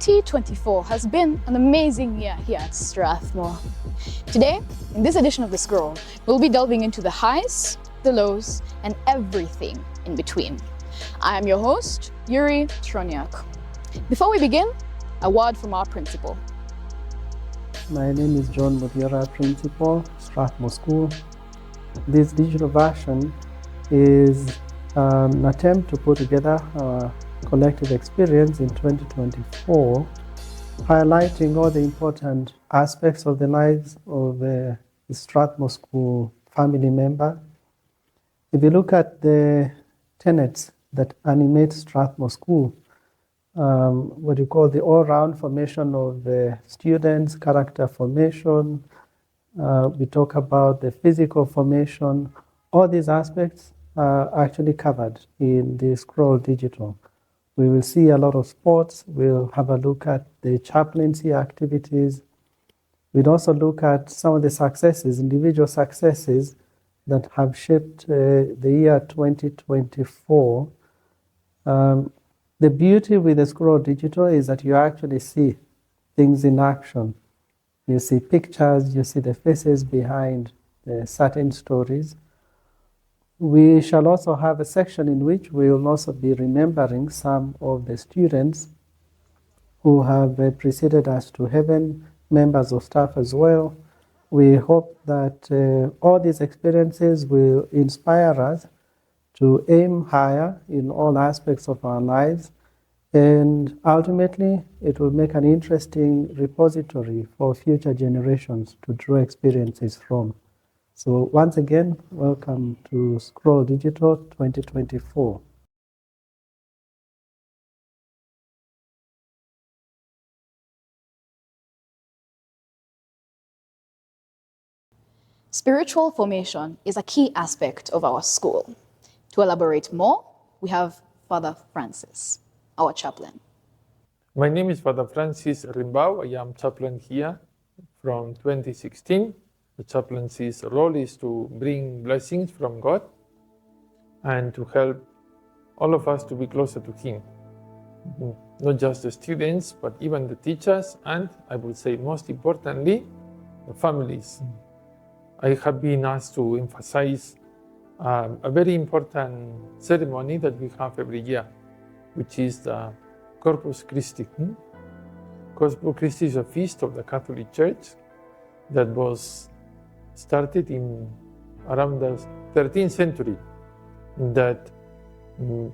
2024 has been an amazing year here at Strathmore. Today, in this edition of The Scroll, we'll be delving into the highs, the lows, and everything in between. I am your host, Yuri Troniak. Before we begin, a word from our principal. My name is John Mutiara, Principal, Strathmore School. This digital version is an attempt to put together our collective experience in 2024, highlighting all the important aspects of the lives of the Strathmore School family member. If you look at the tenets that animate Strathmore School, what you call the all-round formation of the students, character formation, we talk about the physical formation. All these aspects are actually covered in the Scroll Digital. We will see a lot of sports. We'll have a look at the chaplaincy activities. We'll also look at some of the successes, individual successes that have shaped the year 2024. The beauty with the Scroll Digital is that you actually see things in action. You see pictures, you see the faces behind the certain stories. We shall also have a section in which we will also be remembering some of the students who have preceded us to heaven, members of staff as well. We hope that all these experiences will inspire us to aim higher in all aspects of our lives, and ultimately it will make an interesting repository for future generations to draw experiences from. So once again, welcome to Scroll Digital 2024. Spiritual formation is a key aspect of our school. To elaborate more, we have Father Francis, our chaplain. My name is Father Francis Rimbau. I am chaplain here from 2016. The chaplaincy's role is to bring blessings from God and to help all of us to be closer to Him. Not just the students, but even the teachers, and I would say most importantly, the families. I have been asked to emphasize a very important ceremony that we have every year, which is the Corpus Christi. Corpus Christi is a feast of the Catholic Church that was started in around the 13th century, that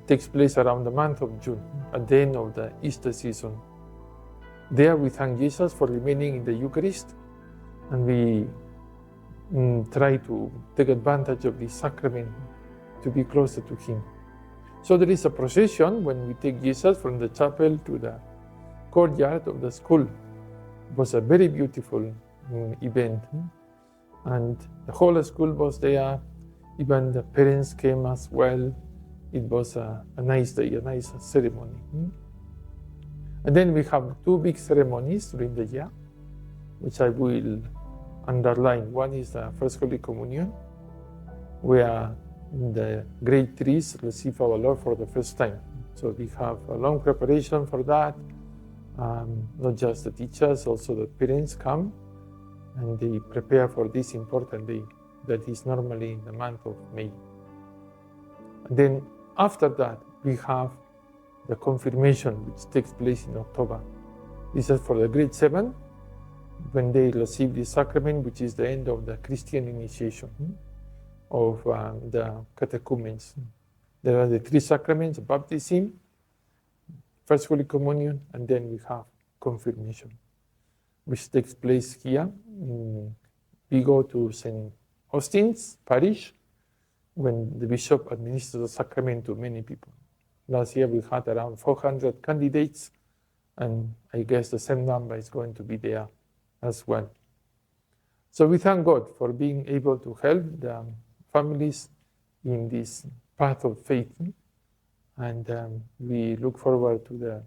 takes place around the month of June, at the end of the Easter season. There we thank Jesus for remaining in the Eucharist, and we try to take advantage of this sacrament to be closer to Him. So there is a procession when we take Jesus from the chapel to the courtyard of the school. It was a very beautiful event. And the whole school was there, even the parents came as well. It was a nice day, a nice ceremony. And then we have two big ceremonies during the year, which I will underline. One is the First Holy Communion, where the grade 3s receive our Lord for the first time. So we have a long preparation for that. Not just the teachers, also the parents come and they prepare for this important day that is normally in the month of May. And then after that, we have the confirmation, which takes place in October. This is for the grade 7, when they receive the sacrament, which is the end of the Christian initiation of the catechumens. There are the three sacraments: baptism, First Holy Communion, and then we have confirmation, which takes place here. We go to St. Austin's Parish when the bishop administers the sacrament to many people. Last year we had around 400 candidates, and I guess the same number is going to be there as well. So we thank God for being able to help the families in this path of faith, and we look forward to the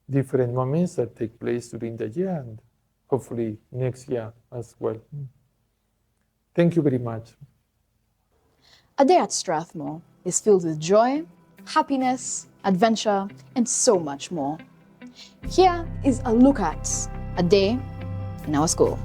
different moments that take place during the year and hopefully next year as well. Thank you very much. A day at Strathmore is filled with joy, happiness, adventure, and so much more. Here is a look at a day in our school.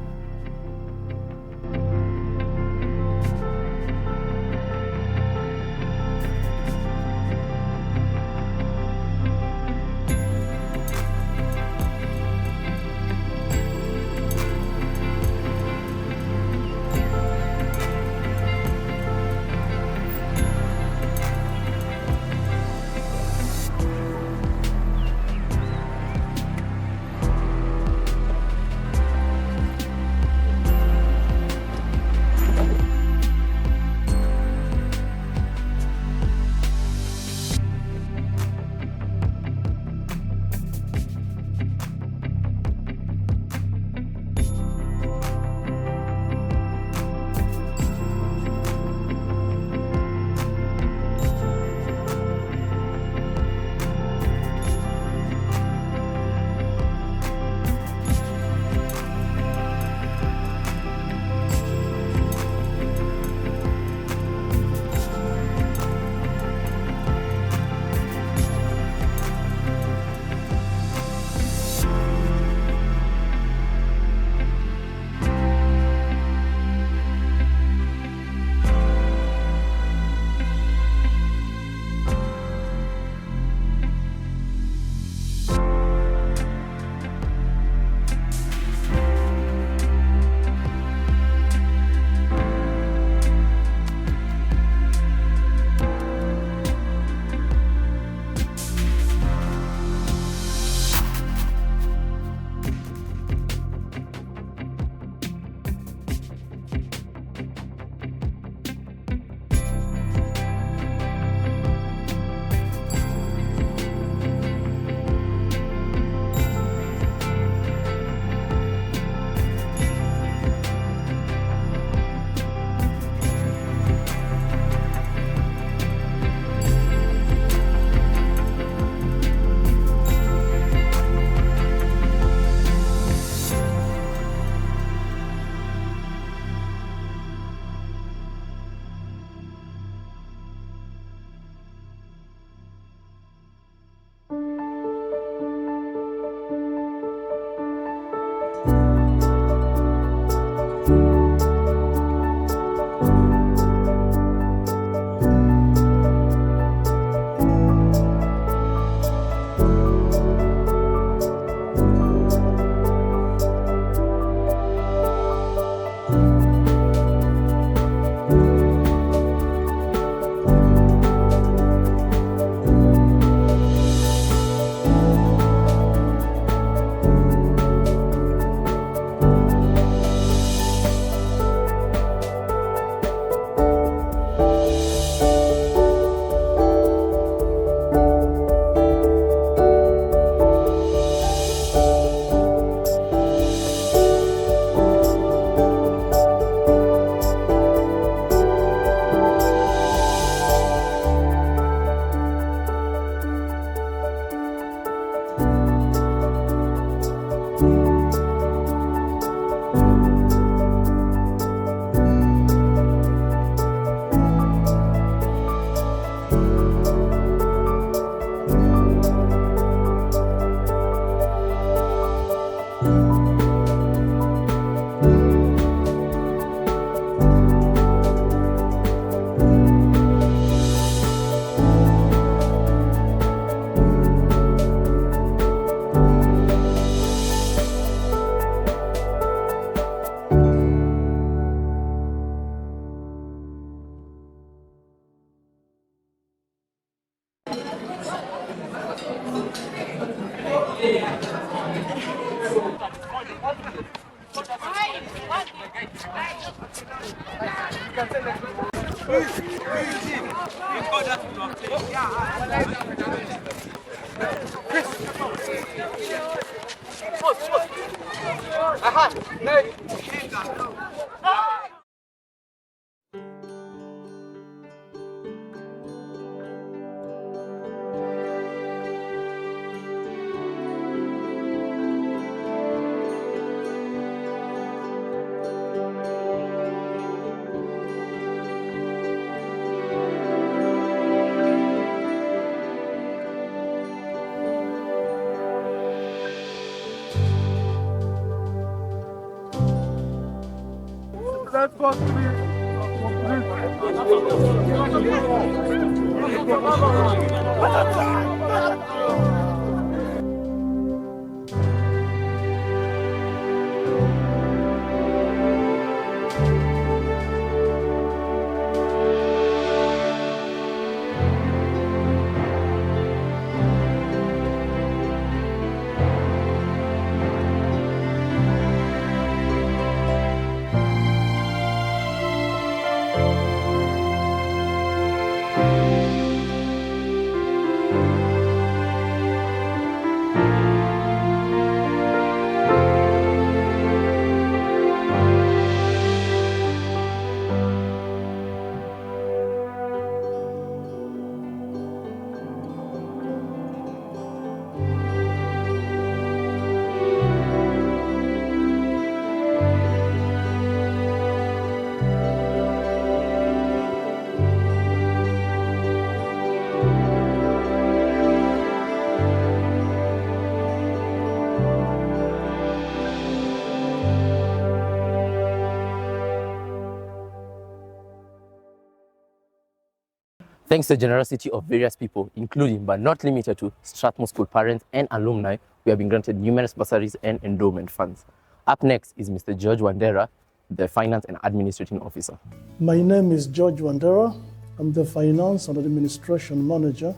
Thanks to the generosity of various people, including but not limited to Strathmore School parents and alumni, we have been granted numerous bursaries and endowment funds. Up next is Mr. George Wandera, the Finance and Administrating Officer. My name is George Wandera. I'm the Finance and Administration Manager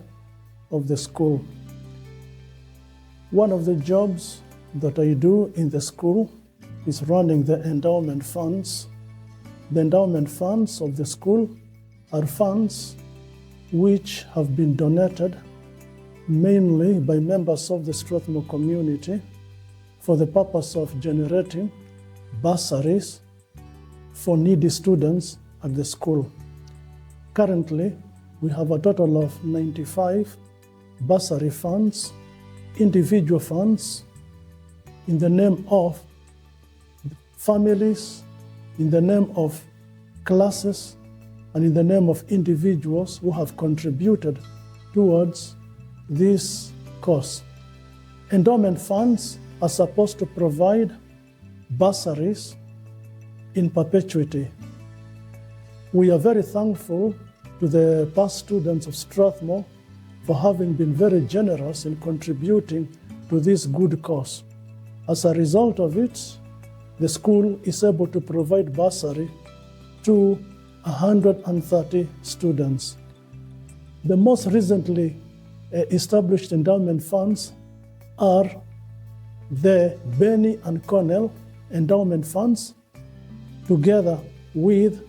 of the school. One of the jobs that I do in the school is running the endowment funds. The endowment funds of the school are funds which have been donated mainly by members of the Strathmore community for the purpose of generating bursaries for needy students at the school. Currently, we have a total of 95 bursary funds, individual funds, in the name of families, in the name of classes, and in the name of individuals who have contributed towards this cause. Endowment funds are supposed to provide bursaries in perpetuity. We are very thankful to the past students of Strathmore for having been very generous in contributing to this good cause. As a result of it, the school is able to provide bursary to 130 students. The most recently established endowment funds are the Benny and Cornell endowment funds, together with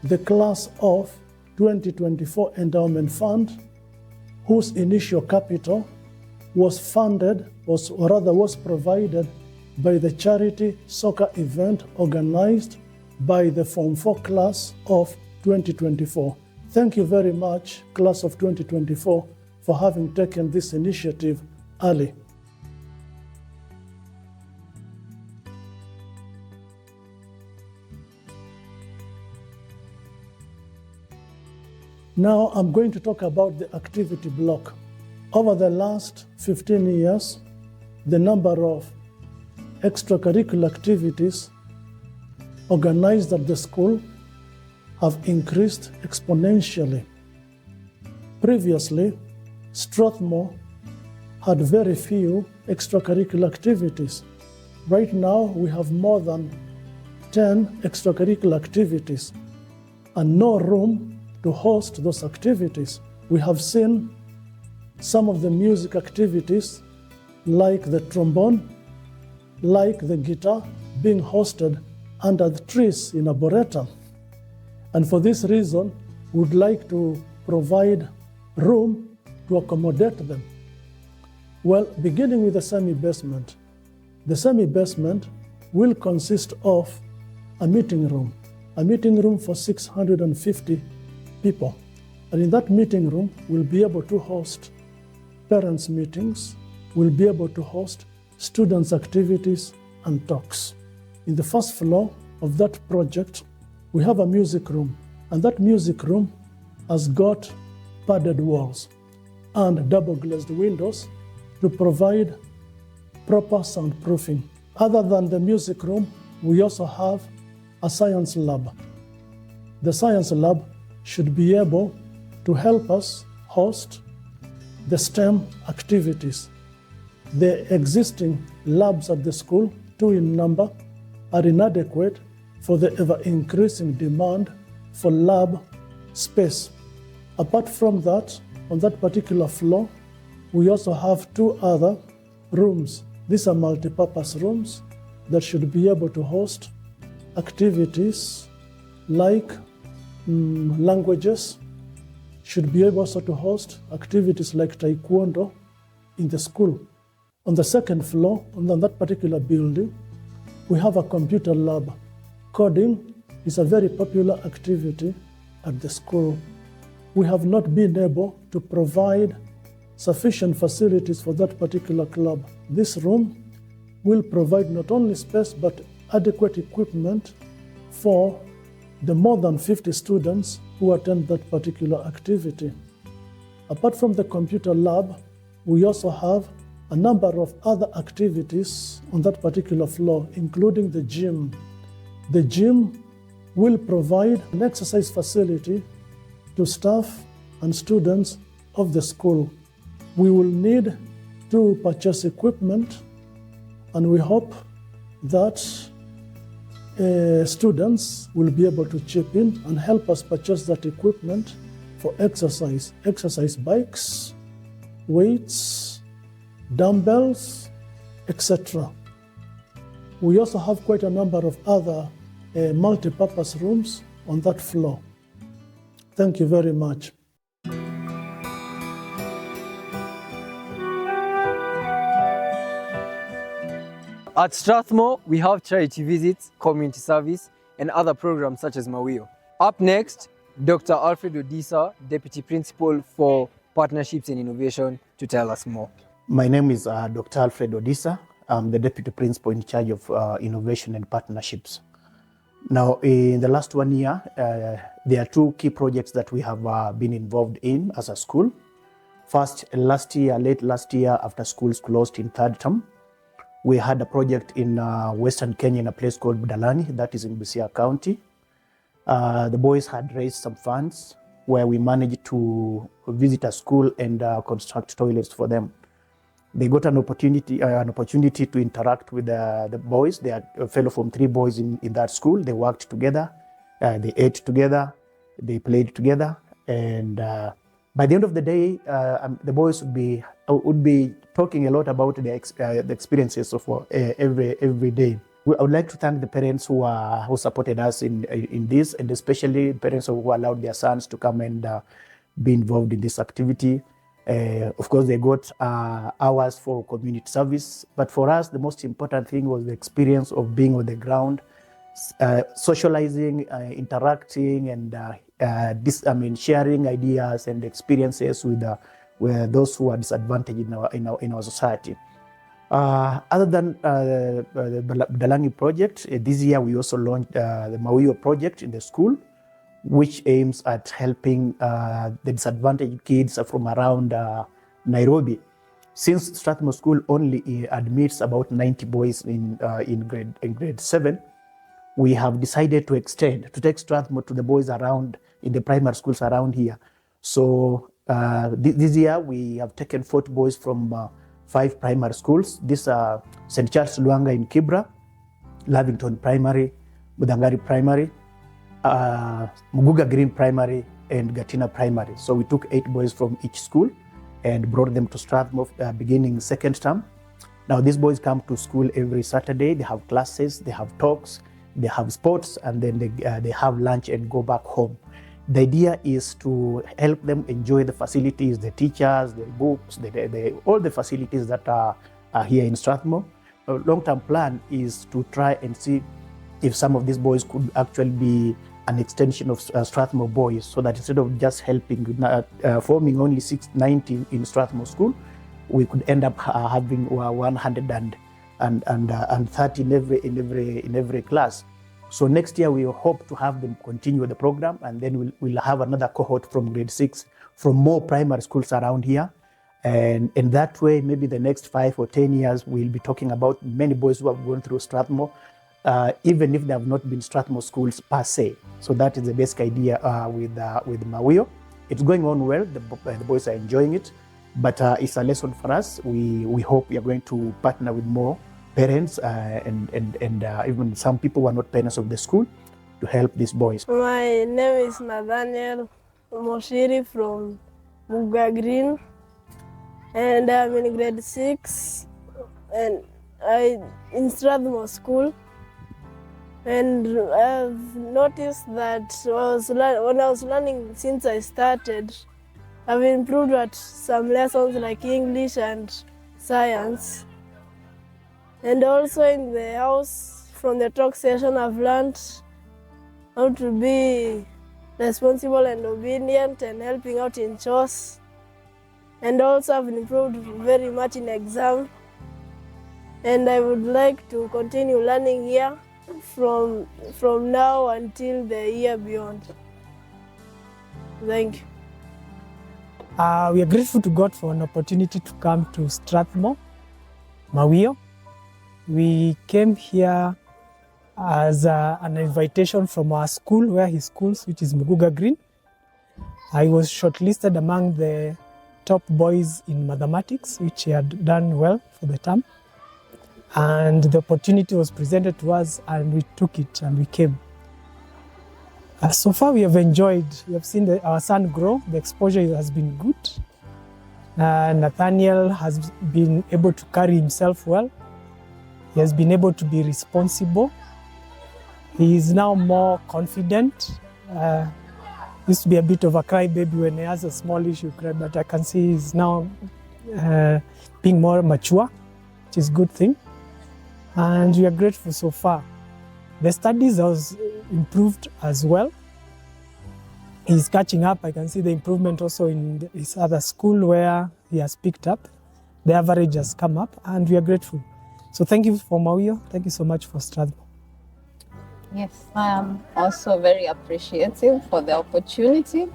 the class of 2024 endowment fund, whose initial capital was provided by the charity soccer event organized by the Form 4 class of 2024. Thank you very much, class of 2024, for having taken this initiative early. Now I'm going to talk about the activity block. Over the last 15 years, the number of extracurricular activities organized at the school have increased exponentially. Previously, Strathmore had very few extracurricular activities. Right now, we have more than 10 extracurricular activities and no room to host those activities. We have seen some of the music activities, like the trombone, like the guitar, being hosted under the trees in Arboretum. And for this reason, we would like to provide room to accommodate them. Well, beginning with the semi-basement. The semi-basement will consist of a meeting room for 650 people. And in that meeting room, we'll be able to host parents' meetings, we'll be able to host students' activities and talks. In the first floor of that project, we have a music room, and that music room has got padded walls and double-glazed windows to provide proper soundproofing. Other than the music room, we also have a science lab. The science lab should be able to help us host the STEM activities. The existing labs at the school, 2 in number, are inadequate for the ever-increasing demand for lab space. Apart from that, on that particular floor, we also have 2 other rooms. These are multi-purpose rooms that should be able to host activities like languages, should be able also to host activities like taekwondo in the school. On the second floor, on that particular building, we have a computer lab. Coding is a very popular activity at the school. We have not been able to provide sufficient facilities for that particular club. This room will provide not only space but adequate equipment for the more than 50 students who attend that particular activity. Apart from the computer lab, we also have a number of other activities on that particular floor, including the gym. The gym will provide an exercise facility to staff and students of the school. We will need to purchase equipment, and we hope that students will be able to chip in and help us purchase that equipment for exercise bikes, weights, dumbbells, etc. We also have quite a number of other multi-purpose rooms on that floor. Thank you very much. At Strathmore, we have charity visits, community service, and other programs such as Mawio. Up next, Dr. Alfred Odisa, Deputy Principal for Partnerships and Innovation, to tell us more. My name is Dr. Alfred Odisa. I'm the Deputy Principal in charge of Innovation and Partnerships. Now, in the last 1 year, there are 2 key projects that we have been involved in as a school. First, late last year, after schools closed in 3rd term, we had a project in Western Kenya in a place called Budalangi, that is in Busia County. The boys had raised some funds where we managed to visit a school and construct toilets for them. They got an opportunity to interact with the boys. They are a fellow from 3 boys in that school. They worked together, they ate together, they played together, and by the end of the day, the boys would be talking a lot about the experiences of every day. I would like to thank the parents who supported us in this, and especially parents who allowed their sons to come and be involved in this activity. Of course, they got hours for community service, but for us, the most important thing was the experience of being on the ground, socializing, interacting, and sharing ideas and experiences with those who are disadvantaged in our society. Other than the Budalangi project, this year we also launched the Mawio project in the school, which aims at helping the disadvantaged kids from around Nairobi. Since Strathmore School only admits about 90 boys in grade 7, we have decided to extend, to take Strathmore to the boys around in the primary schools around here. So this year we have taken 40 boys from 5 primary schools. These are St. Charles Luanga in Kibra, Lavington Primary, Budangari Primary, Muguga Green Primary, and Gatina Primary. So we took 8 boys from each school and brought them to Strathmore beginning 2nd term. Now these boys come to school every Saturday. They have classes, they have talks, they have sports, and then they have lunch and go back home. The idea is to help them enjoy the facilities, the teachers, the books, all the facilities that are here in Strathmore. A long-term plan is to try and see if some of these boys could actually be an extension of Strathmore boys, so that instead of just helping, forming only 690 in Strathmore School, we could end up having 130 in every class. So next year we hope to have them continue the program, and then we'll have another cohort from grade 6 from more primary schools around here. And in that way, maybe the next 5 or 10 years, we'll be talking about many boys who have gone through Strathmore even if they have not been Strathmore schools per se. So that is the basic idea with Mawio. It's going on well, the boys are enjoying it, but it's a lesson for us. We hope we are going to partner with more parents and even some people who are not parents of the school to help these boys. My name is Nathaniel Moshiri from Muga Green, and I'm in grade 6 and in Strathmore School. And I've noticed that when I was learning since I started, I've improved at some lessons like English and science. And also in the house, from the talk session, I've learned how to be responsible and obedient and helping out in chores. And also I've improved very much in exam. And I would like to continue learning here from now until the year beyond. Thank you. We are grateful to God for an opportunity to come to Strathmore, Mawio. We came here as an invitation from our school, where he schools, which is Muguga Green. I was shortlisted among the top boys in mathematics, which he had done well for the term. And the opportunity was presented to us and we took it and we came. So far we have enjoyed, we have seen our son grow, the exposure has been good. Nathaniel has been able to carry himself well. He has been able to be responsible. He is now more confident. Used to be a bit of a crybaby when he has a small issue, but I can see he's now being more mature, which is a good thing. And we are grateful so far. The studies has improved as well. He's catching up. I can see the improvement also in his other school where he has picked up. The average has come up and we are grateful. So thank you for Mawio. Thank you so much for Strathmore. Yes, I am also very appreciative for the opportunity.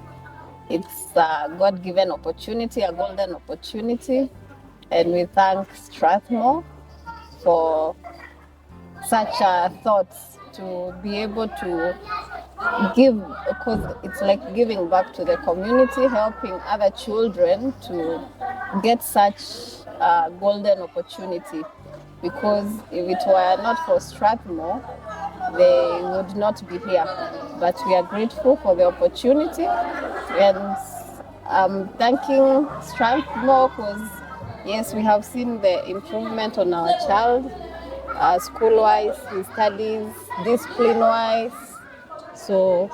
It's a God-given opportunity, a golden opportunity. And we thank Strathmore for such thoughts to be able to give, because it's like giving back to the community, helping other children to get such a golden opportunity. Because if it were not for Strathmore, they would not be here. But we are grateful for the opportunity, and I'm thanking Strathmore because yes, we have seen the improvement on our child, school-wise, his studies, discipline-wise. So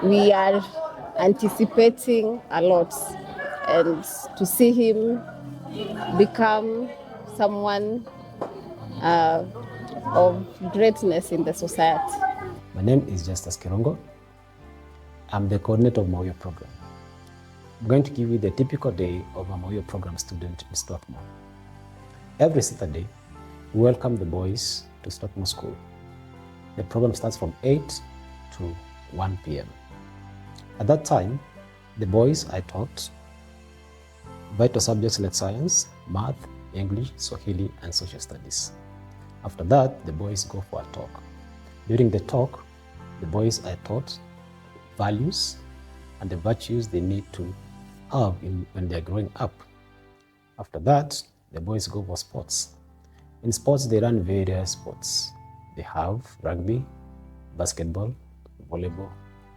we are anticipating a lot, and to see him become someone of greatness in the society. My name is Justus Kirongo. I'm the coordinator of Moi Program. I'm going to give you the typical day of a Moi Program student in Strathmore. Every Saturday, we welcome the boys to Strathmore School. The program starts from 8 to 1 p.m. At that time, the boys are taught vital subjects like science, math, English, Swahili, and social studies. After that, the boys go for a talk. During the talk, the boys are taught values and the virtues they need to have when they're growing up. After that, the boys go for sports. In sports, they run various sports. They have rugby, basketball, volleyball,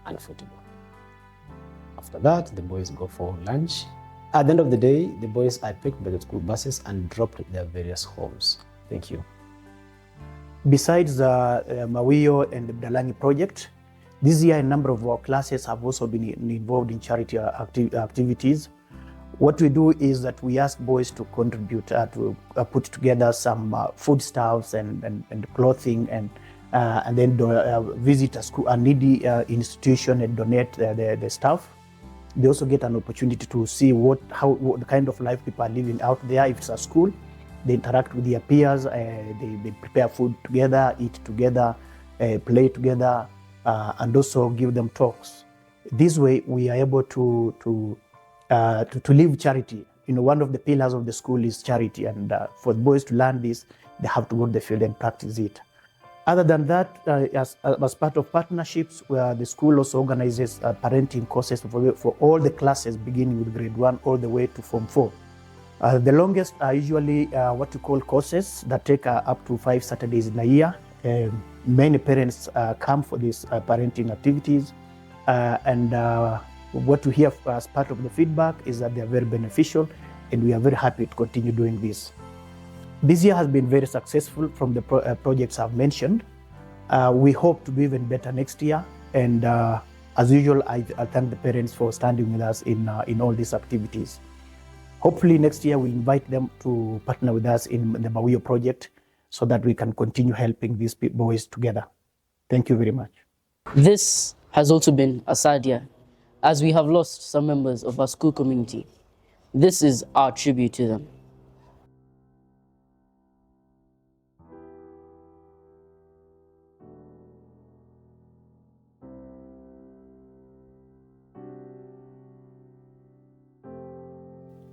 and football. After that, the boys go for lunch. At the end of the day, the boys are picked by the school buses and dropped at their various homes. Thank you. Besides the Mawio and the Dalangi project, this year a number of our classes have also been involved in charity activities. What we do is that we ask boys to contribute to put together some foodstuffs and clothing, and then visit a needy institution and donate the stuff. They also get an opportunity to see what the kind of life people are living out there. If it's a school, they interact with their peers, they prepare food together, eat together, play together, and also give them talks. This way, we are able to live charity. You know, one of the pillars of the school is charity, and for boys to learn this, they have to go to the field and practice it. Other than that, as part of partnerships, where the school also organizes parenting courses for all the classes, beginning with grade 1 all the way to Form 4. The longest are usually what we call courses that take up to 5 Saturdays in a year. Many parents come for these parenting activities, and what we hear as part of the feedback is that they are very beneficial, and we are very happy to continue doing this. This year has been very successful from the projects I've mentioned. We hope to be even better next year, and as usual, I thank the parents for standing with us in all these activities. Hopefully next year we'll invite them to partner with us in the Moi project so that we can continue helping these boys together. Thank you very much. This has also been a sad year, as we have lost some members of our school community. This is our tribute to them.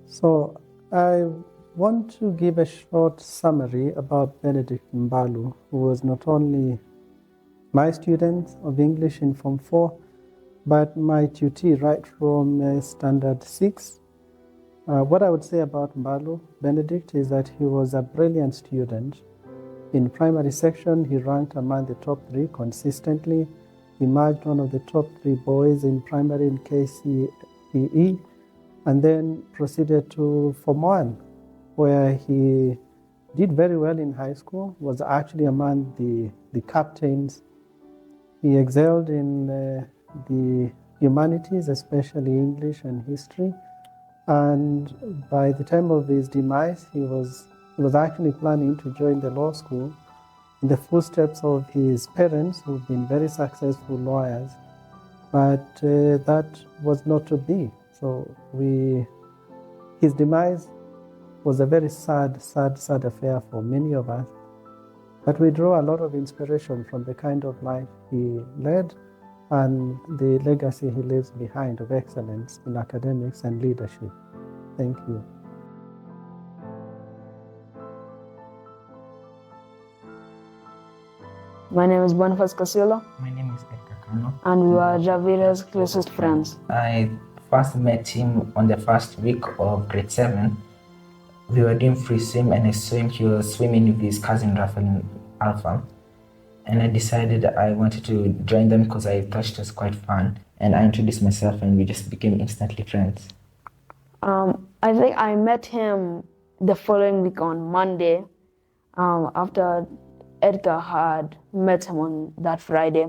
So I want to give a short summary about Benedict Mbugua, who was not only my student of English in Form 4, but my tutee right from Standard 6. What I would say about Mbugua, Benedict, is that he was a brilliant student. In primary section, he ranked among the top 3 consistently. He emerged one of the top 3 boys in primary in KCPE, and then proceeded to Form 1, where he did very well in high school, was actually among the captains. He excelled in the humanities, especially English and history. And by the time of his demise, he was actually planning to join the law school in the footsteps of his parents, who've been very successful lawyers. But that was not to be. So his demise was a very sad affair for many of us. But we draw a lot of inspiration from the kind of life he led and the legacy he leaves behind of excellence in academics and leadership. Thank you. My name is Boniface Casilla. My name is Edgar Kano. And we are Javira's closest friends. I first met him on the first week of grade 7. We were doing free swim and I saw him, he was swimming with his cousin Rafael Alpha. And I decided I wanted to join them because I thought it was quite fun. And I introduced myself and we just became instantly friends. I think I met him the following week on Monday, after Edgar had met him on that Friday.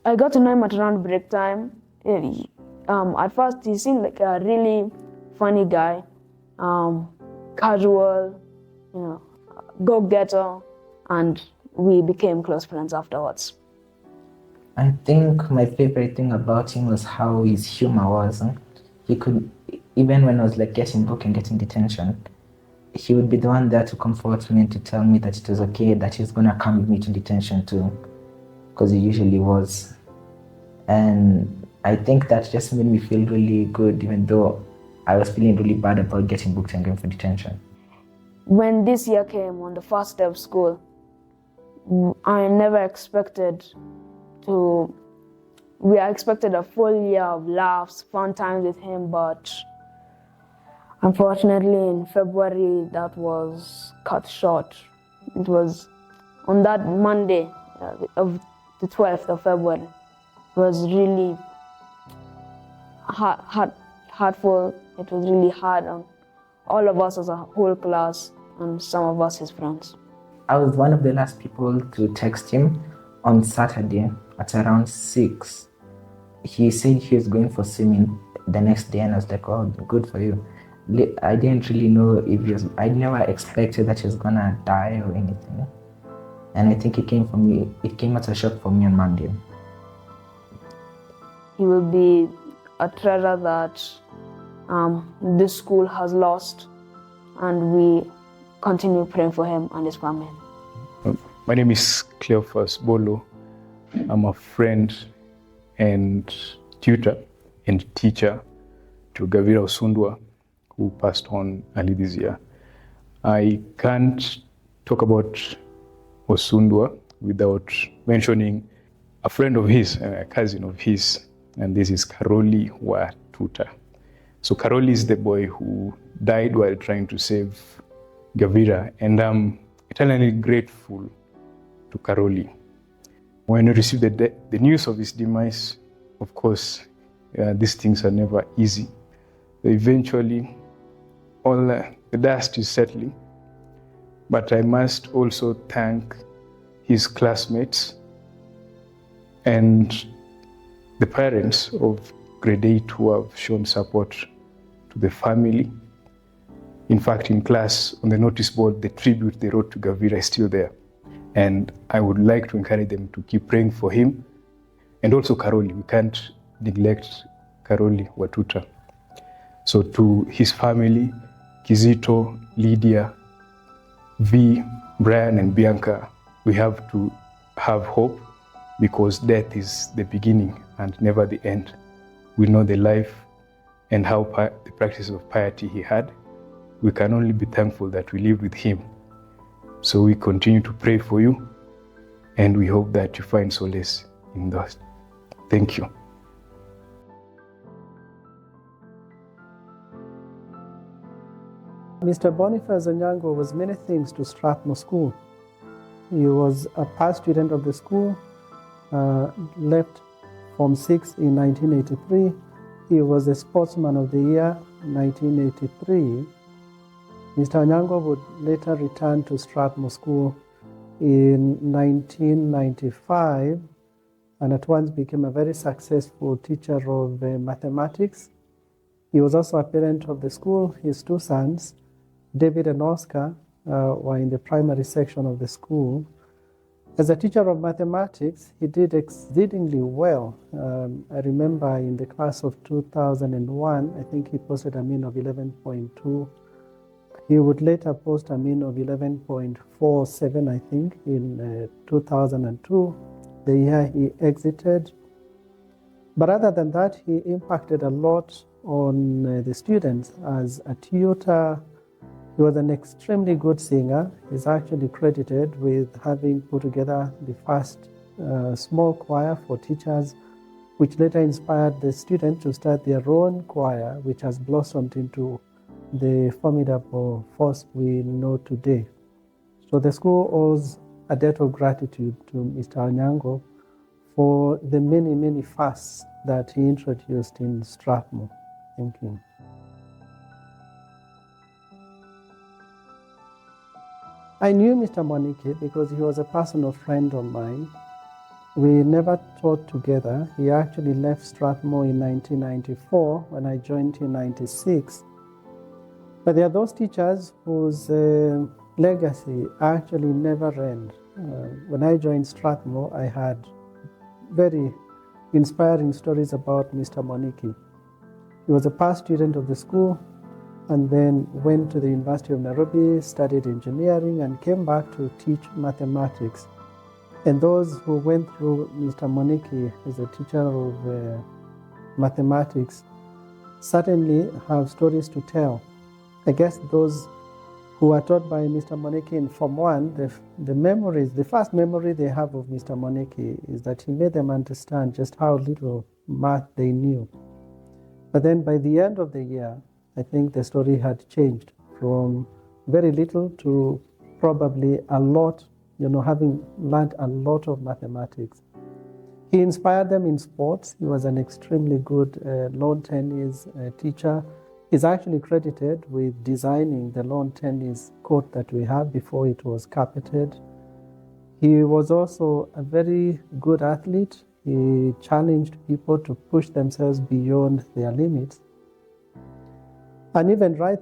I got to know him at around break time. At first, he seemed like a really funny guy, casual, go-getter, and we became close friends afterwards. I think my favorite thing about him was how his humor was. He could, even when I was like getting booked and getting detention, he would be the one there to comfort me and to tell me that it was okay, that he's gonna come with me to detention too, because he usually was. And I think that just made me feel really good, even though I was feeling really bad about getting booked and going for detention. When this year came on the first day of school, I never expected we expected a full year of laughs, fun times with him, but unfortunately in February that was cut short. It was on that Monday of the 12th of February. It was really hurtful. It was really hard on all of us as a whole class and some of us his friends. I was one of the last people to text him on Saturday at around 6. He said he was going for swimming the next day and I was like, oh, good for you. I didn't really know if he was, I never expected that he was gonna die or anything. And I think it came as a shock for me on Monday. He will be a treasure that this school has lost, and we continue praying for him and his family. My name is Cleophas Bolo. I'm a friend and tutor and teacher to Gavira Osundwa, who passed on early this year. I can't talk about Osundwa without mentioning a friend of his, a cousin of his, and this is Karoli Watuta. So Karoli is the boy who died while trying to save Gavira, and I'm eternally grateful to Karoli. When we received the news of his demise, of course, these things are never easy. Eventually, all the dust is settling, but I must also thank his classmates and the parents of grade 8 who have shown support to the family. In fact, in class, on the notice board, the tribute they wrote to Gavira is still there. And I would like to encourage them to keep praying for him. And also Karoli, we can't neglect Karoli Watuta. So to his family, Kizito, Lydia, V, Brian, and Bianca, we have to have hope, because death is the beginning and never the end. We know the life and how the practice of piety he had. We can only be thankful that we lived with him. So we continue to pray for you, and we hope that you find solace in that. Thank you. Mr. Boniface Anango was many things to Strathmore School. He was a past student of the school, left Form 6 in 1983. He was a Sportsman of the Year in 1983. Mr. Anango would later return to Strathmore School in 1995 and at once became a very successful teacher of mathematics. He was also a parent of the school. His two sons, David and Oscar, were in the primary section of the school. As a teacher of mathematics, he did exceedingly well. I remember in the class of 2001, I think he posted a mean of 11.2. He would later post a mean of 11.47, I think, in 2002, the year he exited. But other than that, he impacted a lot on the students as a tutor. He was an extremely good singer. He's actually credited with having put together the first small choir for teachers, which later inspired the students to start their own choir, which has blossomed into the formidable force we know today. So the school owes a debt of gratitude to Mr. Anango for the many, many fasts that he introduced in Strathmore. Thank you. I knew Mr. Moniki because he was a personal friend of mine. We never taught together. He actually left Strathmore in 1994 when I joined in 96. But there are those teachers whose legacy actually never ends. When I joined Strathmore, I had very inspiring stories about Mr. Moniki. He was a past student of the school and then went to the University of Nairobi, studied engineering, and came back to teach mathematics. And those who went through Mr. Moniki as a teacher of mathematics certainly have stories to tell. I guess those who were taught by Mr. Moniki in Form 1, the first memory they have of Mr. Moniki is that he made them understand just how little math they knew. But then by the end of the year, I think the story had changed from very little to probably a lot, having learned a lot of mathematics. He inspired them in sports. He was an extremely good lawn tennis teacher. He's actually credited with designing the lawn tennis court that we have before it was carpeted. He was also a very good athlete. He challenged people to push themselves beyond their limits. And even right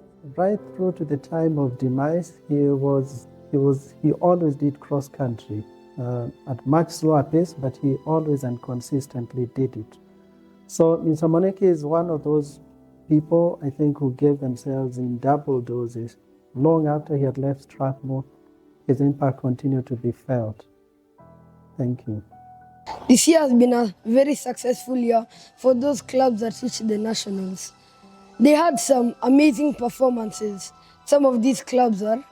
through to the time of demise, he always did cross country at much slower pace, but he always and consistently did it. So Mr. Moniki is one of those people, I think, who gave themselves in double doses. Long after he had left Strathmore, his impact continued to be felt. Thank you. This year has been a very successful year for those clubs that reached the nationals. They had some amazing performances. Some of these clubs are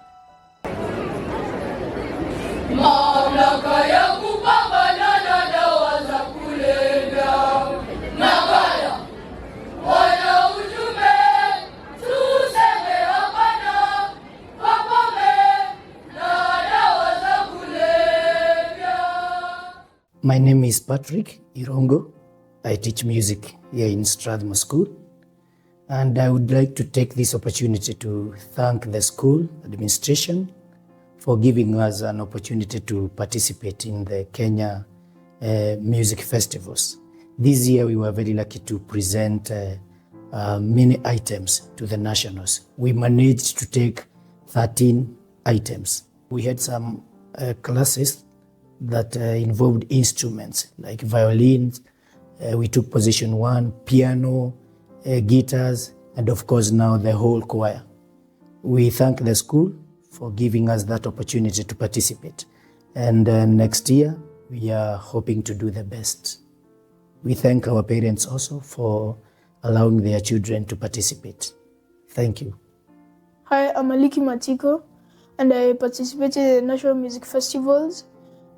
Mamlaka ya kupambana na dawa za kulevya. Nakala wana ujumbe, tuseme hapana kwa pombe na dawa za kulevya. My name is Patrick Irongo. I teach music here in Strathmore School. And I would like to take this opportunity to thank the school administration for giving us an opportunity to participate in the Kenya music festivals. This year we were very lucky to present many items to the nationals. We managed to take 13 items. We had some classes that involved instruments like violins. We took position 1, piano, guitars, and of course now the whole choir. We thank the school for giving us that opportunity to participate. And next year, we are hoping to do the best. We thank our parents also for allowing their children to participate. Thank you. Hi, I'm Moniki Matiko, and I participated in national music festivals,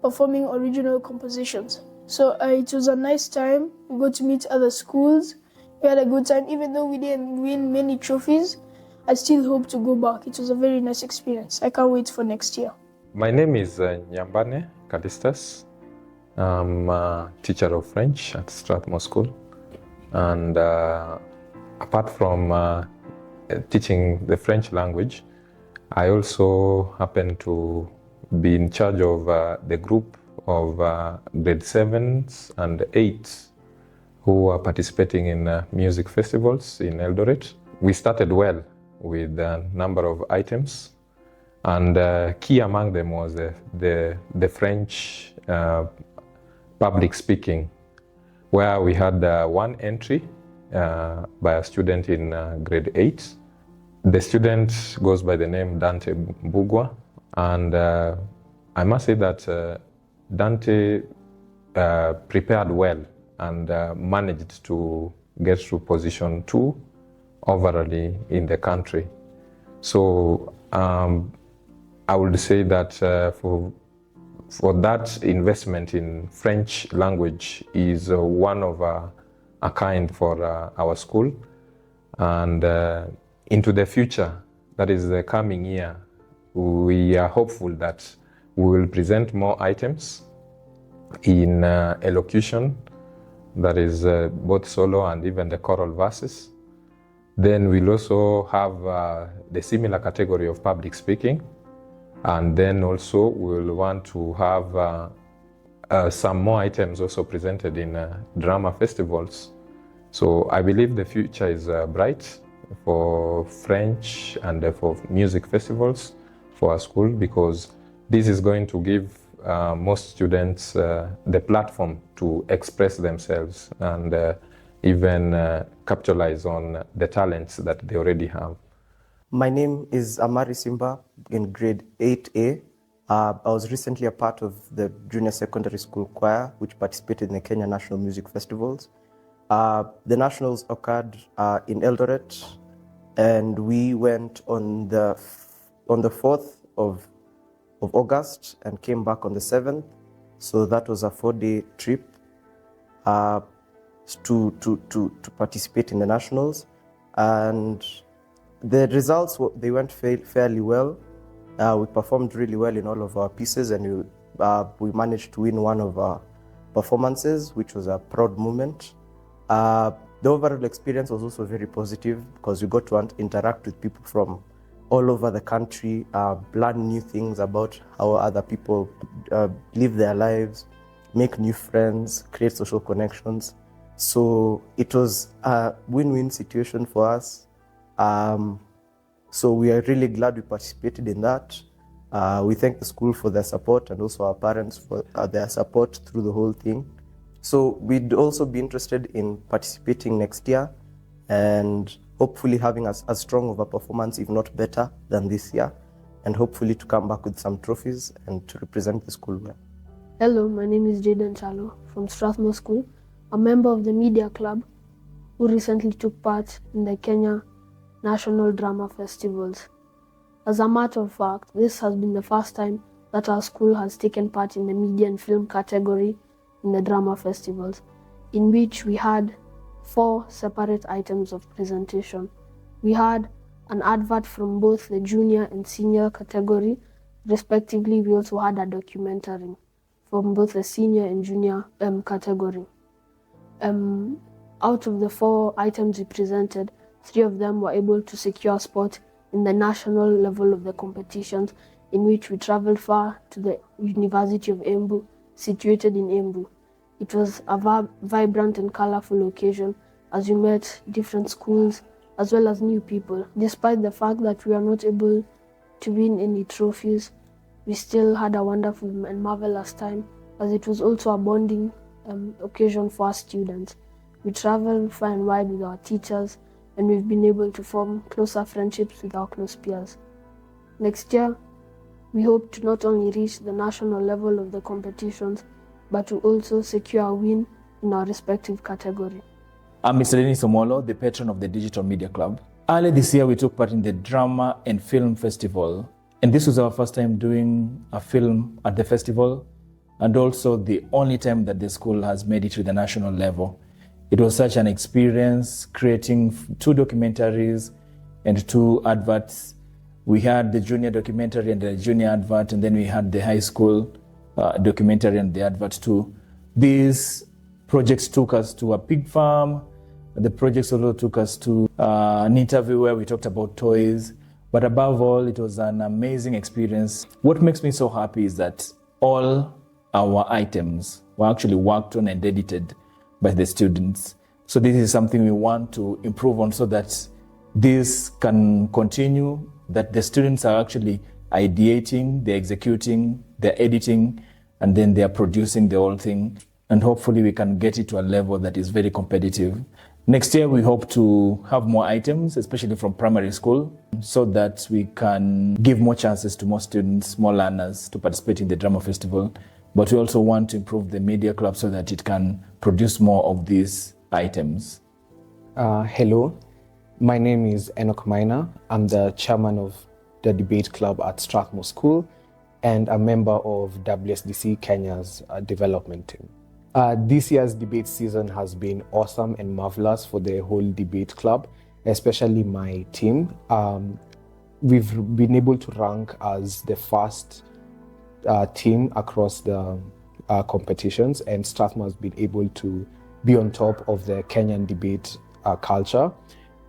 performing original compositions. So it was a nice time. We got to meet other schools. We had a good time. Even though we didn't win many trophies, I still hope to go back. It was a very nice experience. I can't wait for next year. My name is Nyambane Kadistas. I'm a teacher of French at Strathmore School. And apart from teaching the French language, I also happen to be in charge of the group of grade 7s and 8s who are participating in music festivals in Eldoret. We started well with a number of items, and key among them was the French public speaking, where we had one entry by a student in grade 8. The student goes by the name Dante Mbugua, and I must say that Dante prepared well and managed to get to position 2 overall in the country. So I would say that for that investment in French language is one of a kind for our school. And into the future, that is the coming year, we are hopeful that we will present more items in elocution, that is both solo and even the choral verses. Then we'll also have the similar category of public speaking. And then also we'll want to have some more items also presented in drama festivals. So I believe the future is bright for French and for music festivals for our school, because this is going to give most students the platform to express themselves and even capitalize on the talents that they already have. My name is Amari Simba in grade 8A. I was recently a part of the junior secondary school choir, which participated in the Kenya National Music Festivals. The nationals occurred in Eldoret, and we went on the 4th of August and came back on the 7th. So that was a 4-day trip to participate in the nationals. And the results, they went fairly well. We performed really well in all of our pieces, and we managed to win one of our performances, which was a proud moment. The overall experience was also very positive, because we got to interact with people from all over the country, learn new things about how other people live their lives, make new friends, create social connections. So it was a win-win situation for us. So we are really glad we participated in that. We thank the school for their support, and also our parents for their support through the whole thing. So we'd also be interested in participating next year and hopefully having as strong of a performance, if not better, than this year, and hopefully to come back with some trophies and to represent the school well. Hello, my name is Jaden Chalo from Strathmore School, a member of the media club who recently took part in the Kenya National Drama Festivals. As a matter of fact, this has been the first time that our school has taken part in the media and film category in the drama festivals, in which we had 4 separate items of presentation. We had an advert from both the junior and senior category. Respectively, we also had a documentary from both the senior and junior category. Out of the 4 items we presented, 3 of them were able to secure a spot in the national level of the competitions, in which we traveled far to the University of Embu, situated in Embu. It was a vibrant and colorful occasion as we met different schools as well as new people. Despite the fact that we were not able to win any trophies, we still had a wonderful and marvelous time, as it was also a bonding occasion for our students. We traveled far and wide with our teachers, and we've been able to form closer friendships with our close peers. Next year, we hope to not only reach the national level of the competitions, but to also secure a win in our respective category. I'm Mr. Dennis Omolo, the patron of the Digital Media Club. Earlier this year, we took part in the Drama and Film Festival, and this was our first time doing a film at the festival, and also the only time that the school has made it to the national level. It was such an experience creating 2 documentaries and 2 adverts. We had the junior documentary and the junior advert, and then we had the high school documentary and the advert too. These projects took us to a pig farm. The projects also took us to an interview where we talked about toys. But above all, it was an amazing experience. What makes me so happy is that all our items were actually worked on and edited by the students. So this is something we want to improve on so that this can continue, that the students are actually ideating, they're executing, they're editing, and then they're producing the whole thing. And hopefully we can get it to a level that is very competitive. Next year, we hope to have more items, especially from primary school, so that we can give more chances to more students, more learners to participate in the drama festival. But we also want to improve the media club so that it can produce more of these items. Hello, my name is Enoch Maina. I'm the chairman of the debate club at Strathmore School and a member of WSDC Kenya's development team. This year's debate season has been awesome and marvelous for the whole debate club, especially my team. We've been able to rank as the first team across the competitions, and Strathmore has been able to be on top of the Kenyan debate culture.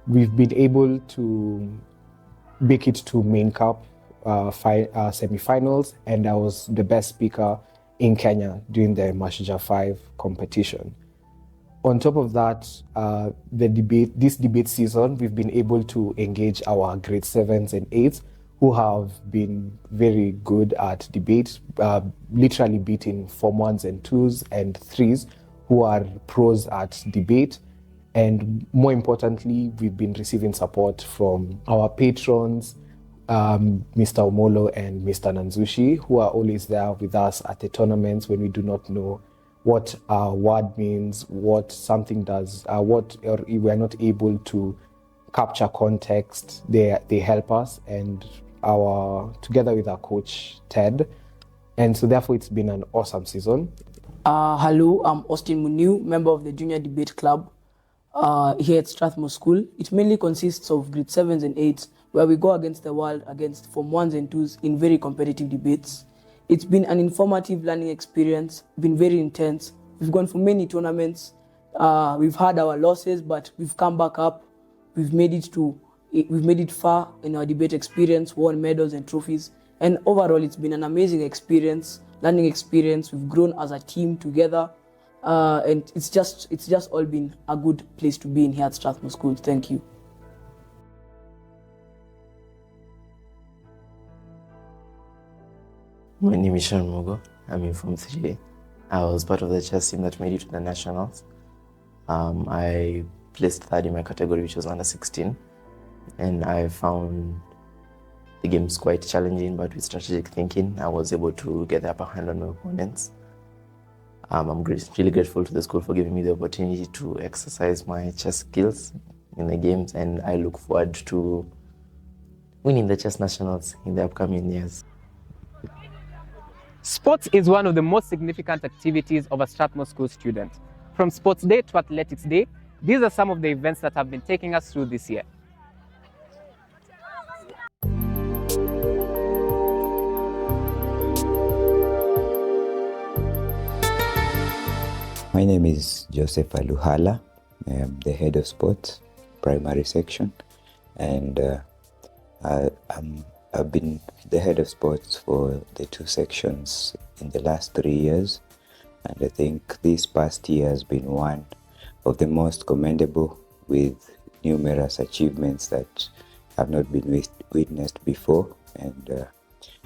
We've been able to make it to main cup semi-finals, and I was the best speaker in Kenya during the Mashujaa 5 competition. On top of that, this debate season, we've been able to engage our grade 7s and 8s who have been very good at debate, literally beating Form 1s and 2s and 3s who are pros at debate. And more importantly, we've been receiving support from our patrons, Mr. Omolo and Mr. Nanzushi, who are always there with us at the tournaments when we do not know what a word means, what something does, or we are not able to capture context. They help us, and together with our coach Ted, and so therefore it's been an awesome season. Hello, I'm Austin Muniu, member of the Junior Debate Club here at Strathmore School. It mainly consists of grade 7s and 8s, where we go against the world, against Form 1s and 2s in very competitive debates. It's been an informative learning experience, been very intense. We've gone for many tournaments. We've had our losses, but we've come back up. We've made it far in our debate experience, won medals and trophies. And overall, it's been an amazing experience, learning experience. We've grown as a team together. And it's just all been a good place to be in here at Strathmore School. Thank you. My name is Sean Mogo. I'm in Form 3. I was part of the chess team that made it to the nationals. I placed third in my category, which was under 16. And I found the games quite challenging, but with strategic thinking, I was able to get the upper hand on my opponents. I'm really grateful to the school for giving me the opportunity to exercise my chess skills in the games, and I look forward to winning the chess nationals in the upcoming years. Sports is one of the most significant activities of a Strathmore School student. From Sports Day to Athletics Day, these are some of the events that have been taking us through this year. My name is Joseph Aluhala. I am the head of sports, primary section, and I've been the head of sports for the two sections in the last 3 years, and I think this past year has been one of the most commendable, with numerous achievements that have not been witnessed before, and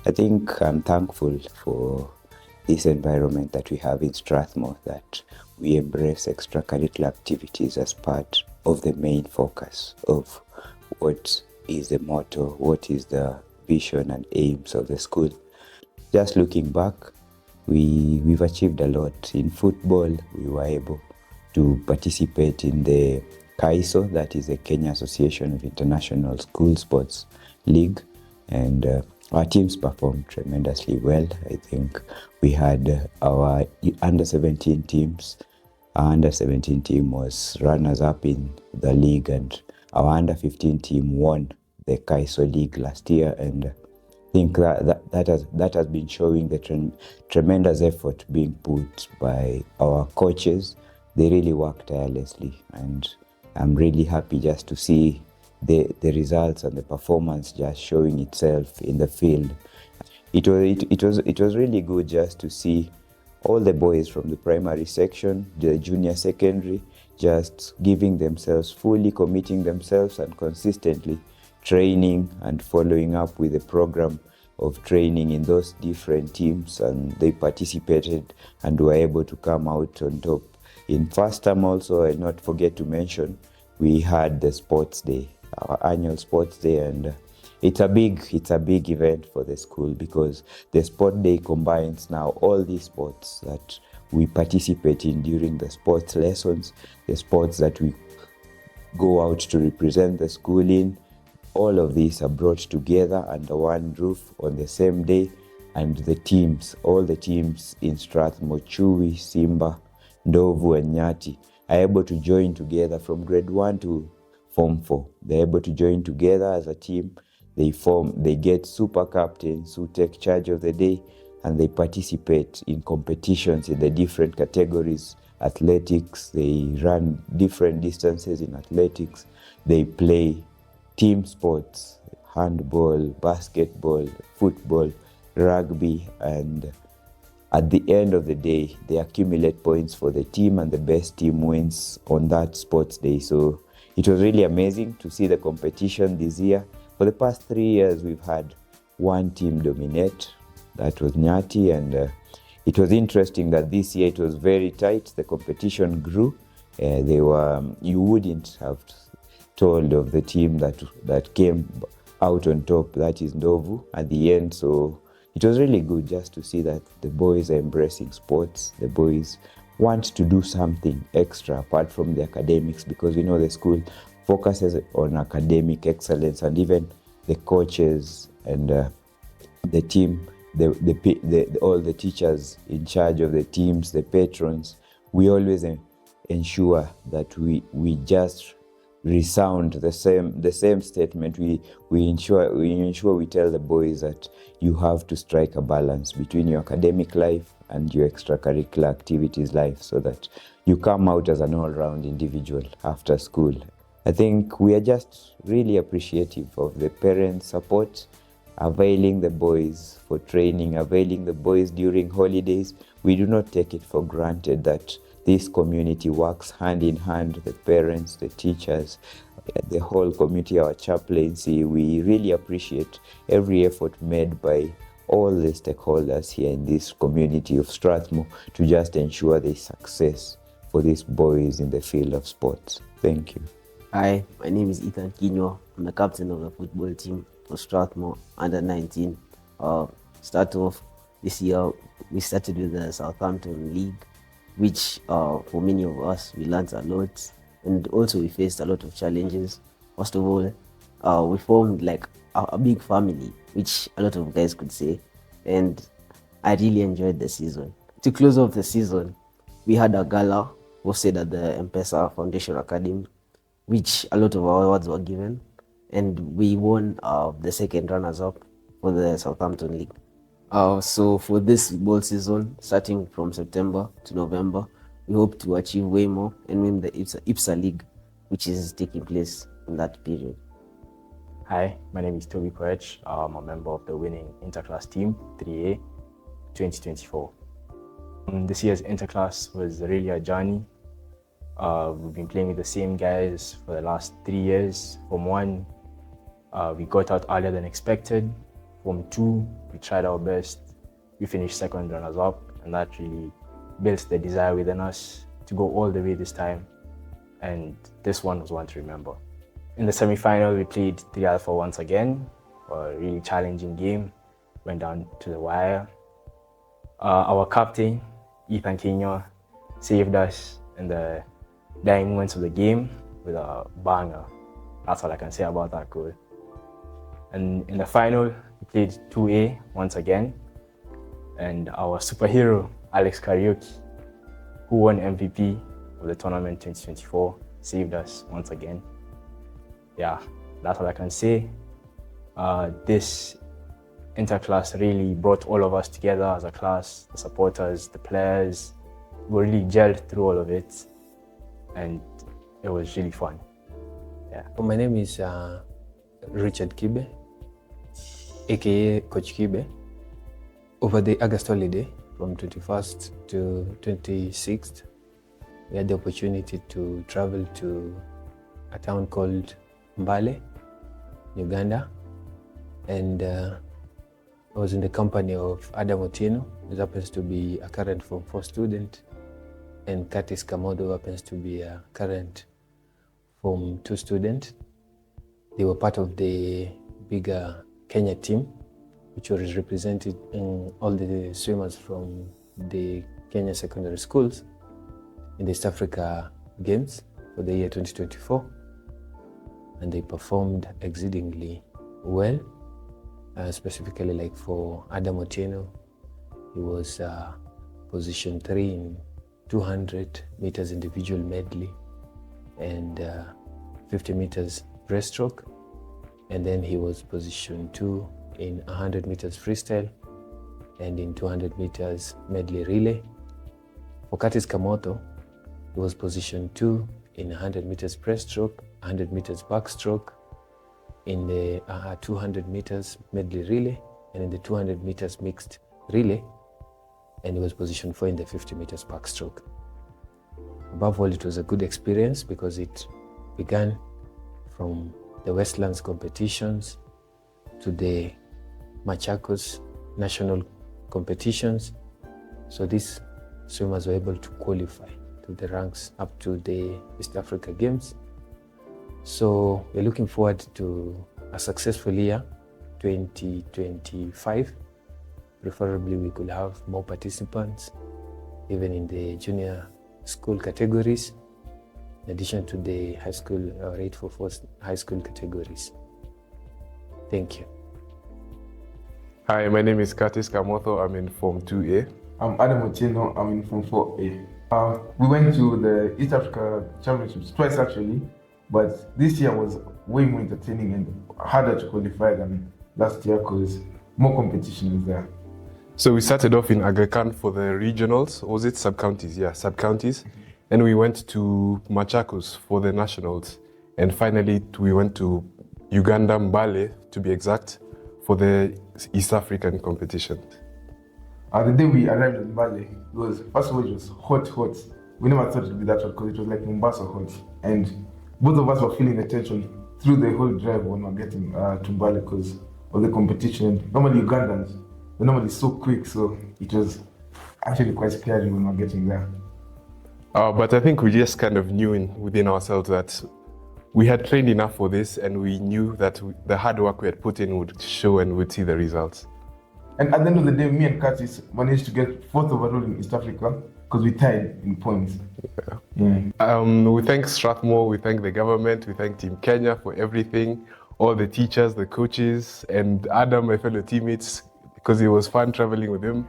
I think I'm thankful for this environment that we have in Strathmore, that we embrace extracurricular activities as part of the main focus of what is the motto, what is the vision and aims of the school. Just looking back, we've achieved a lot. In football, we were able to participate in the KAISO, that is the Kenya Association of International School Sports League, and our teams performed tremendously well. I think we had our under-17 teams. Our under-17 team was runners-up in the league, and our under-15 team won the KAISO League last year. And I think that has been showing the tremendous effort being put by our coaches. They really work tirelessly, and I'm really happy just to see the results and the performance just showing itself in the field. It was really good just to see all the boys from the primary section, the junior secondary, just giving themselves, fully committing themselves and consistently training and following up with a program of training in those different teams, and they participated and were able to come out on top. In first term also, I'll not forget to mention, we had the sports day, our annual sports day, and it's a big event for the school, because the sport day combines now all these sports that we participate in during the sports lessons, the sports that we go out to represent the school in. All of these are brought together under one roof on the same day, and the teams, all the teams in Strathmore, Chui, Simba, Ndovu and Nyati, are able to join together from grade 1 to Form 4. They're able to join together as a team. They get super captains who take charge of the day, and they participate in competitions in the different categories. Athletics, they run different distances in athletics. They play team sports, handball, basketball, football, rugby, and at the end of the day, they accumulate points for the team, and the best team wins on that sports day. So it was really amazing to see the competition this year. For the past 3 years, we've had one team dominate. That was Nyati, and it was interesting that this year it was very tight. The competition grew. You wouldn't have told of the team that came out on top, that is Ndovu, at the end. So it was really good just to see that the boys are embracing sports. The boys want to do something extra apart from the academics, because we know the school focuses on academic excellence, and even the coaches and the team, all the teachers in charge of the teams, the patrons, we always ensure that we just resound the same statement. We ensure we tell the boys that you have to strike a balance between your academic life and your extracurricular activities life, so that you come out as an all-round individual after school. I think we are just really appreciative of the parents' support, availing the boys for training, availing the boys during holidays. We do not take it for granted that this community works hand in hand, the parents, the teachers, the whole community, our chaplaincy. We really appreciate every effort made by all the stakeholders here in this community of Strathmore to just ensure the success for these boys in the field of sports. Thank you. Hi, my name is Ethan Kinyo. I'm the captain of the football team for Strathmore under 19. Start off this year, we started with the Southampton League, which for many of us, we learned a lot, and also we faced a lot of challenges. First of all, we formed like a big family, which a lot of guys could say, and I really enjoyed the season. To close off the season, we had a gala hosted at the M-Pesa Foundation Academy, which a lot of our awards were given, and we won the second runners-up for the Southampton League. So for this ball season, starting from September to November, we hope to achieve way more and win the IPSA League, which is taking place in that period. Hi, my name is Toby Koech. I'm a member of the winning interclass team, 3A, 2024. This year's interclass was really a journey. We've been playing with the same guys for the last 3 years. Form 1, we got out earlier than expected. Form 2, we tried our best. We finished second runners-up, and that really built the desire within us to go all the way this time. And this one was one to remember. In the semi-final, we played 3 Alpha once again. A really challenging game. Went down to the wire. Our captain, Ethan Kinyo, saved us in the dying moments of the game with a banger. That's all I can say about that goal. And in the final, we played 2A once again. And our superhero, Alex Karaoke, who won MVP of the tournament 2024, saved us once again. Yeah, that's all I can say. This interclass really brought all of us together as a class, the supporters, the players. We really gelled through all of it, and it was really fun. Yeah. My name is Richard Kibe, aka Coach Kibe. Over the August holiday from 21st to 26th, we had the opportunity to travel to a town called Mbale, Uganda, and I was in the company of Adam Otieno, who happens to be a current Form 4 student, and Curtis Kamodo, who happens to be a current Form 2 student. They were part of the bigger Kenya team, which was represented in all the swimmers from the Kenya secondary schools in the East Africa Games for the year 2024. And they performed exceedingly well, specifically like for Adam Otieno. He was position 3 in 200 meters individual medley and 50 meters breaststroke. And then he was position 2 in 100 meters freestyle and in 200 meters medley relay. For Curtis Kamoto, he was position 2 in 100 meters breaststroke, 100 meters backstroke, in the 200 meters medley relay, and in the 200 meters mixed relay, and he was position 4 in the 50 meters backstroke. Above all, it was a good experience because it began from the Westlands competitions to the Machakos national competitions. So these swimmers were able to qualify to the ranks up to the East Africa Games. So we're looking forward to a successful year, 2025. Preferably we could have more participants, even in the junior school categories, in addition to the high school or 844 high school categories. Thank you. Hi, my name is Curtis Kamotho. I'm in Form 2A. I'm Adam Otieno. I'm in Form 4A. We went to the East Africa Championships twice actually, but this year was way more entertaining and harder to qualify than last year because more competition is there. So we started off in Aga Khan for the regionals, or was it sub-counties? Yeah, sub-counties. And we went to Machakos for the nationals. And finally, we went to Uganda, Mbale, to be exact, for the East African competition. The day we arrived in Mbale, it was, first of all, it was hot. We never thought it would be that hot because it was like Mombasa hot. And both of us were feeling the tension through the whole drive when we were getting to Mbale because of the competition. And normally Ugandans, they're normally so quick, so it was actually quite scary when we were getting there. But I think we just kind of knew within ourselves that we had trained enough for this and we knew that the hard work we had put in would show and we'd see the results. And at the end of the day, me and Curtis managed to get 4th overall in East Africa because we tied in points. Yeah. We thank Strathmore, we thank the government, we thank Team Kenya for everything, all the teachers, the coaches, and Adam, my fellow teammates, because it was fun traveling with him.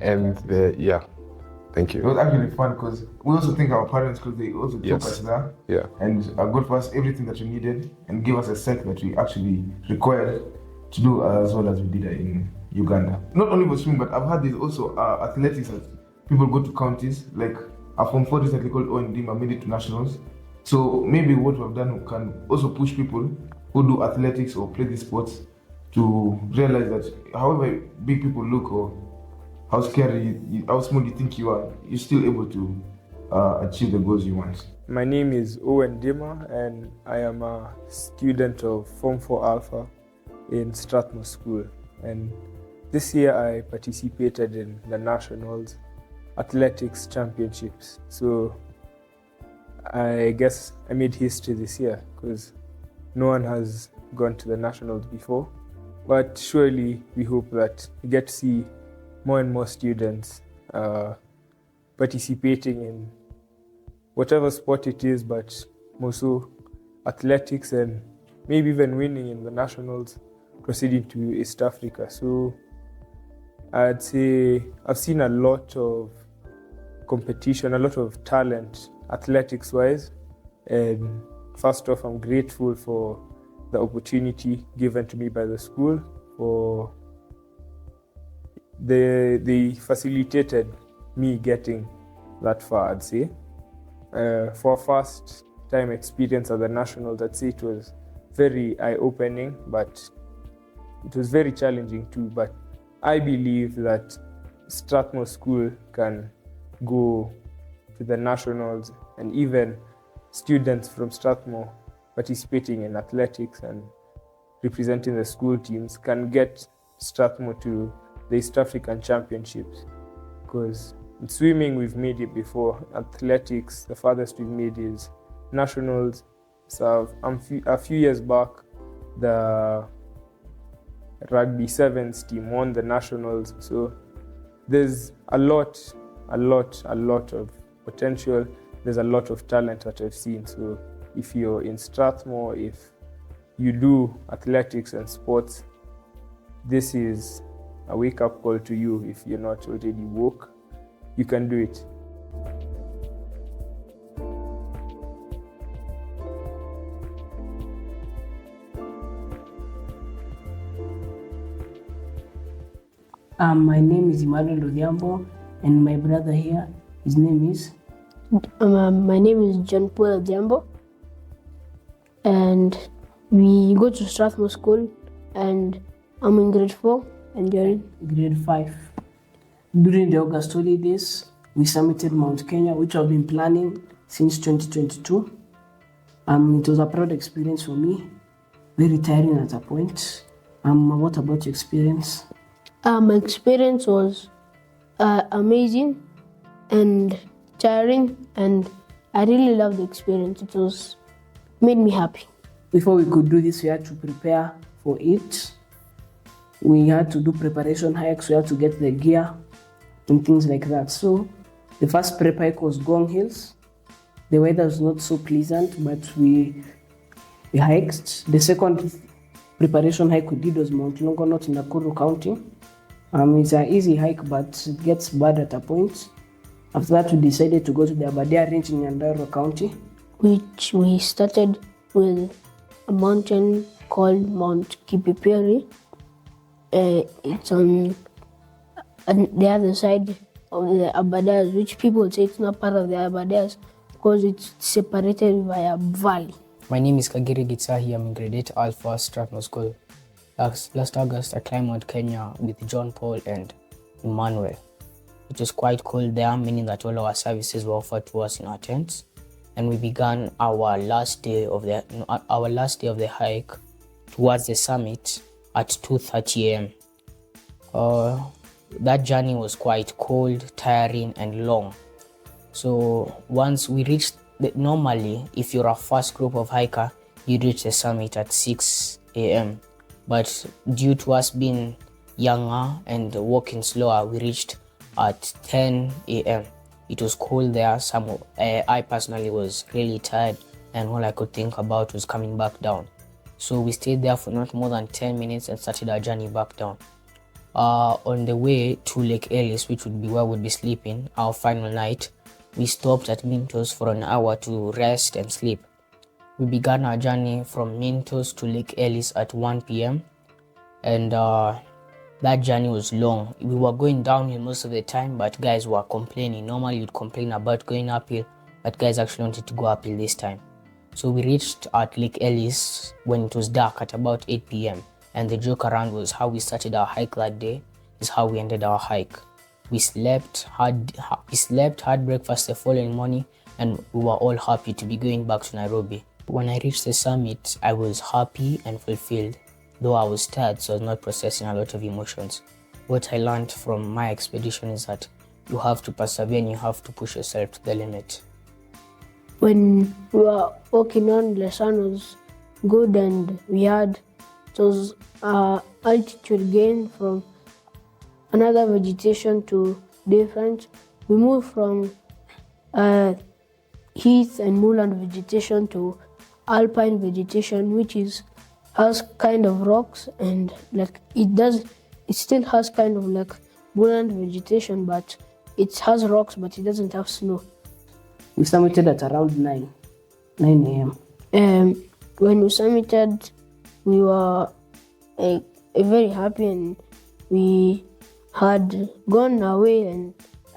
And yeah, thank you. It was actually fun because we also thank our parents because they also took us there. Yeah. And got for us everything that we needed and gave us a set that we actually required to do as well as we did in Uganda. Not only for swimming, but I've had this also athletics that people go to counties. Like our Form 4 recently called Owen Dima made it to nationals. So maybe what we've done can also push people who do athletics or play these sports to realize that however big people look or how scary, how small you think you are, you're still able to achieve the goals you want. My name is Owen Dima and I am a student of Form 4 Alpha in Strathmore School. And this year I participated in the Nationals Athletics Championships. So I guess I made history this year because no one has gone to the Nationals before. But surely we hope that we get to see more and more students participating in whatever sport it is, but more so athletics and maybe even winning in the Nationals, proceeding to East Africa. So I'd say I've seen a lot of competition, a lot of talent athletics-wise. And first off, I'm grateful for the opportunity given to me by the school. For they facilitated me getting that far, I'd say. For a first time experience at the Nationals, I'd say it was very eye-opening, but it was very challenging too. But I believe that Strathmore School can go to the Nationals, and even students from Strathmore participating in athletics and representing the school teams can get Strathmore to the East African Championships. Because in swimming, we've made it before. Athletics, the farthest we've made is Nationals. So a few years back, the Rugby Sevens team won the Nationals. So there's a lot of potential. There's a lot of talent that I've seen. So if you're in Strathmore, if you do athletics and sports, this is a wake-up call to you. If you're not already woke, you can do it. My name is Emmanuel Odhiambo, and my brother here, his name is? My name is John Paul Odhiambo, and we go to Strathmore School, and I'm in grade 4, and you're in? Grade 5. During the August holidays, we summited Mount Kenya, which I've been planning since 2022. It was a proud experience for me, very tiring at a point. What about your experience? My experience was amazing and tiring, and I really loved the experience. It made me happy. Before we could do this, we had to prepare for it. We had to do preparation hikes, we had to get the gear and things like that. So the first prep hike was Gong Hills. The weather was not so pleasant, but we hiked. The second preparation hike we did was Mount Longonot in Nakuru County. It's an easy hike, but it gets bad at a point. After that, we decided to go to the Aberdare Range in Nyandarua County, which we started with a mountain called Mount Kipipiri. It's on the other side of the Aberdares, which people say it's not part of the Aberdares because it's separated by a valley. My name is Kagiri Gitsahi. I'm in grade 8 Alpha Strathmore School. Last August, I climbed Mount Kenya with John Paul and Emmanuel. It was quite cold there, meaning that all our services were offered to us in our tents. And we began our last day of the hike towards the summit at 2:30 a.m. That journey was quite cold, tiring, and long. So once we reached, normally, if you're a first group of hiker, you reach the summit at 6 a.m. But due to us being younger and walking slower, we reached at 10 a.m. It was cold there. I personally was really tired, and all I could think about was coming back down. So we stayed there for not more than 10 minutes and started our journey back down. On the way to Lake Ellis, which would be where we'd be sleeping, our final night, we stopped at Mintos for an hour to rest and sleep. We began our journey from Mintos to Lake Ellis at 1 p.m. and that journey was long. We were going downhill most of the time, but guys were complaining. Normally you'd complain about going uphill, but guys actually wanted to go uphill this time. So we reached at Lake Ellis when it was dark at about 8 p.m. and the joke around was how we started our hike that day is how we ended our hike. We slept, had breakfast the following morning, and we were all happy to be going back to Nairobi. When I reached the summit, I was happy and fulfilled, though I was tired, so I was not processing a lot of emotions. What I learned from my expedition is that you have to persevere and you have to push yourself to the limit. When we were walking on, the sun was good and it was altitude gain from another vegetation to different. We moved from heath and moorland vegetation to alpine vegetation, which has kind of rocks and it still has kind of like moorland vegetation, but it has rocks, but it doesn't have snow. We summited at around 9 a.m. When we summited, we were very happy and we had gone away, and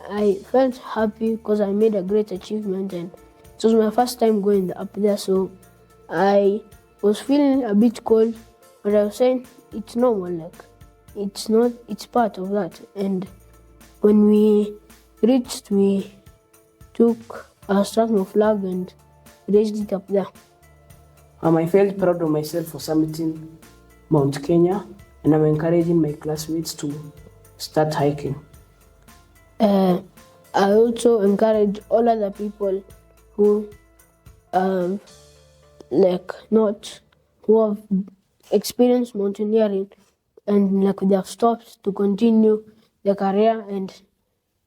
I felt happy because I made a great achievement and it was my first time going up there, so I was feeling a bit cold, but I was saying it's normal, it's part of that. And when we reached, we took a Strathmore flag and raised it up there. I felt proud of myself for summiting Mount Kenya, and I'm encouraging my classmates to start hiking. I also encourage all other people who have experienced mountaineering and they have stopped to continue their career and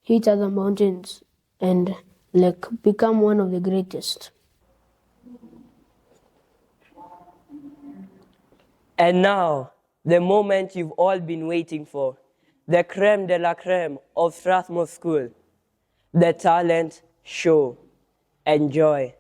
hit other mountains and become one of the greatest. And now, the moment you've all been waiting for, the creme de la creme of Strathmore School, the talent show. Enjoy.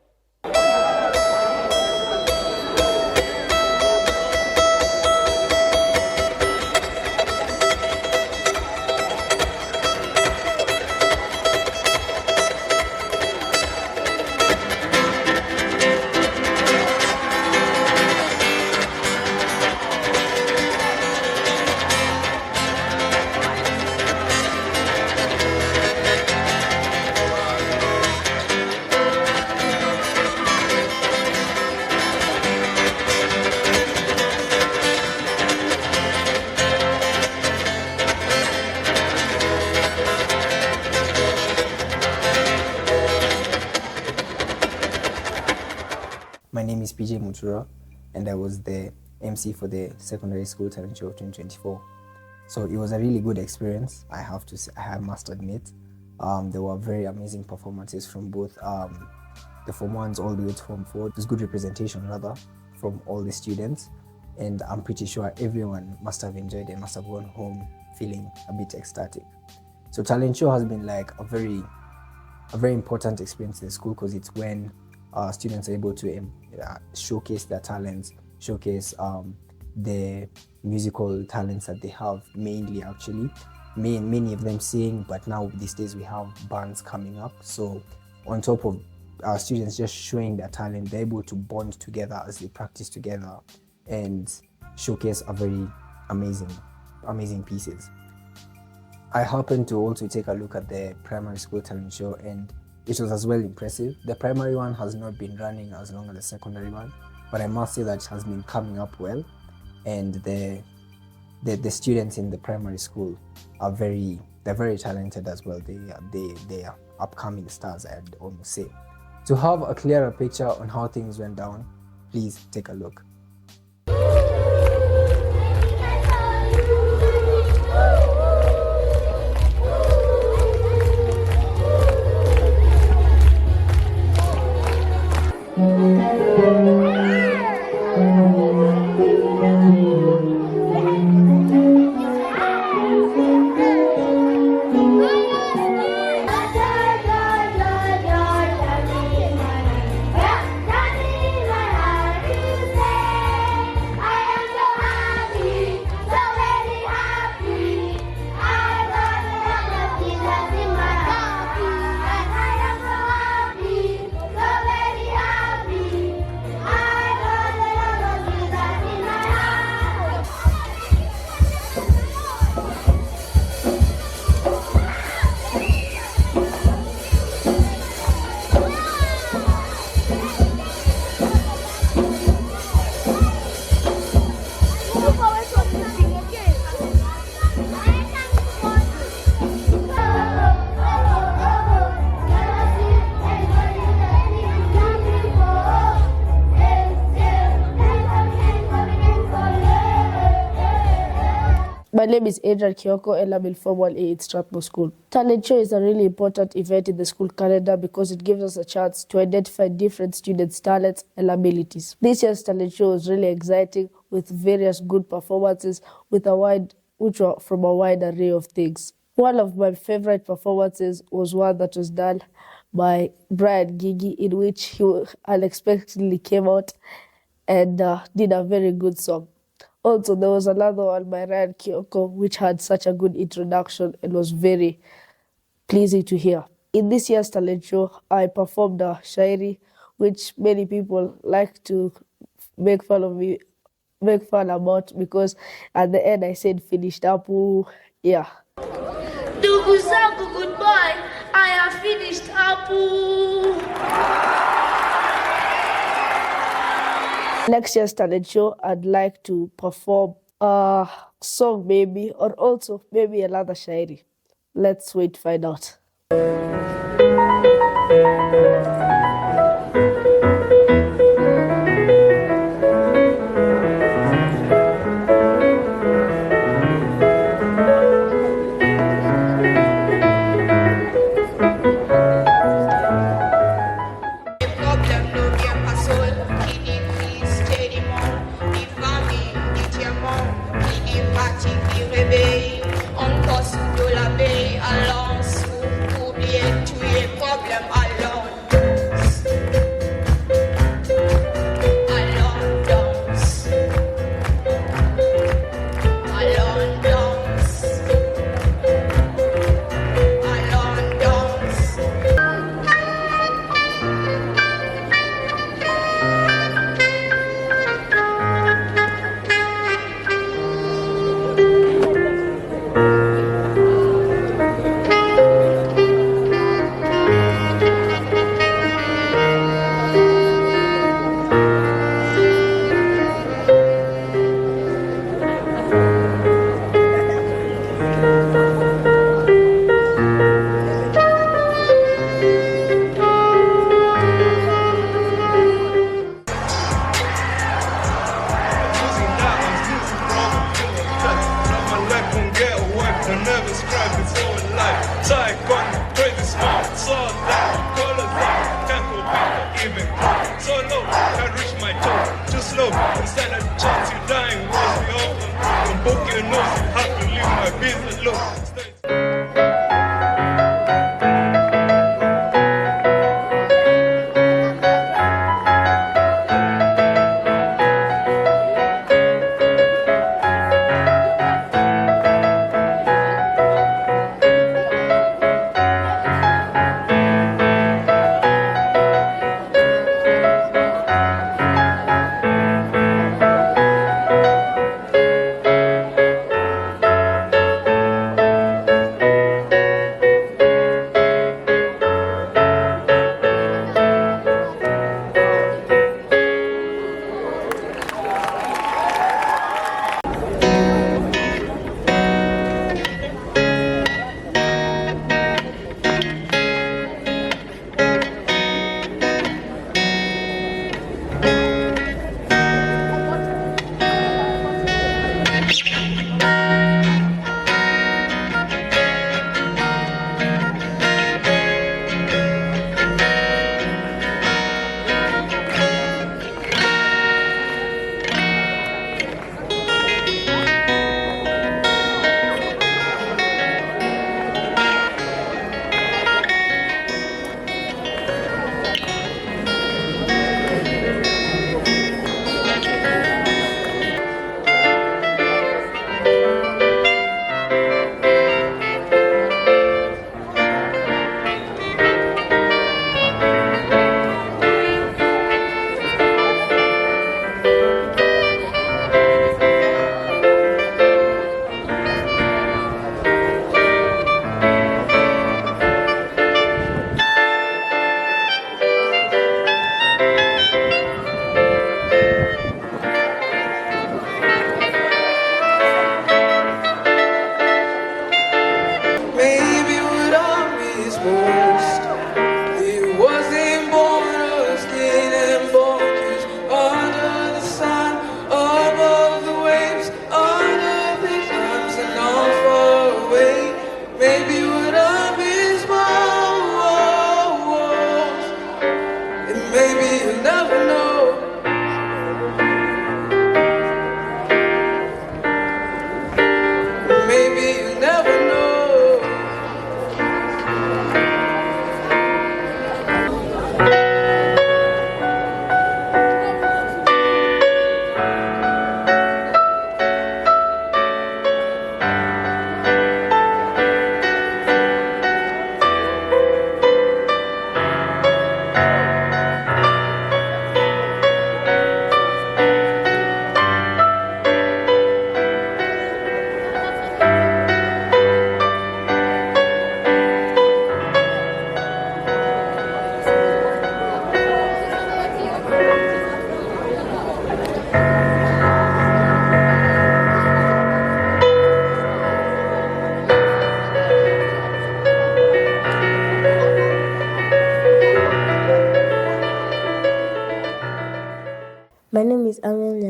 My name is PJ Mutura, and I was the MC for the secondary school talent show of 2024. So it was a really good experience, I have to say, I must admit. There were very amazing performances from both the Form 1s all the way to Form 4. It was good representation, rather, from all the students, and I'm pretty sure everyone must have enjoyed it, must have gone home feeling a bit ecstatic. So talent show has been like a very important experience in the school, because it's when students are able to showcase their talents, showcase the musical talents that they have, mainly actually. Many of them sing, but now these days we have bands coming up. So on top of our students just showing their talent, they're able to bond together as they practice together and showcase a very amazing pieces. I happened to also take a look at the primary school talent show, and it was as well impressive. The primary one has not been running as long as the secondary one, but I must say that it has been coming up well, and the students in the primary school are very talented as well. They are upcoming stars, I'd almost say. To have a clearer picture on how things went down, please take a look. My name is Adrian Kioko and I'm in Form 1A at Strathmore School. Talent Show is a really important event in the school calendar because it gives us a chance to identify different students' talents and abilities. This year's Talent Show was really exciting with various good performances which were from a wide array of things. One of my favorite performances was one that was done by Brian Gigi, in which he unexpectedly came out and did a very good song. Also, there was another one by Ryan Kioko, which had such a good introduction and was very pleasing to hear. In this year's talent show, I performed a shairi, which many people like to make fun about, because at the end I said finished up. Yeah. Ndugu zangu, goodbye. I have finished up. Next year's talent show, I'd like to perform a song maybe, or also maybe another shairi. Let's wait to find out.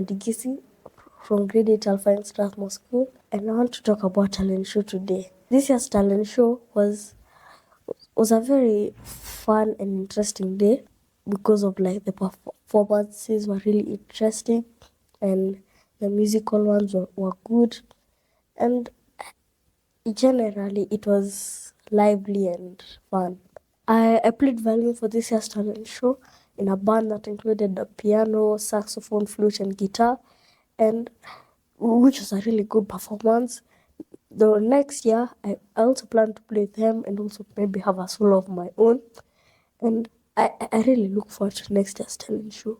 Digisi from grade 8 Alpha in Strathmore School, and I want to talk about talent show today. This year's talent show was a very fun and interesting day because of like the performances were really interesting and the musical ones were good, and generally it was lively and fun. I played violin for this year's talent show in a band that included the piano, saxophone, flute and guitar, and which was a really good performance. The next year, I also plan to play with them and also maybe have a solo of my own. And I really look forward to next year's talent show.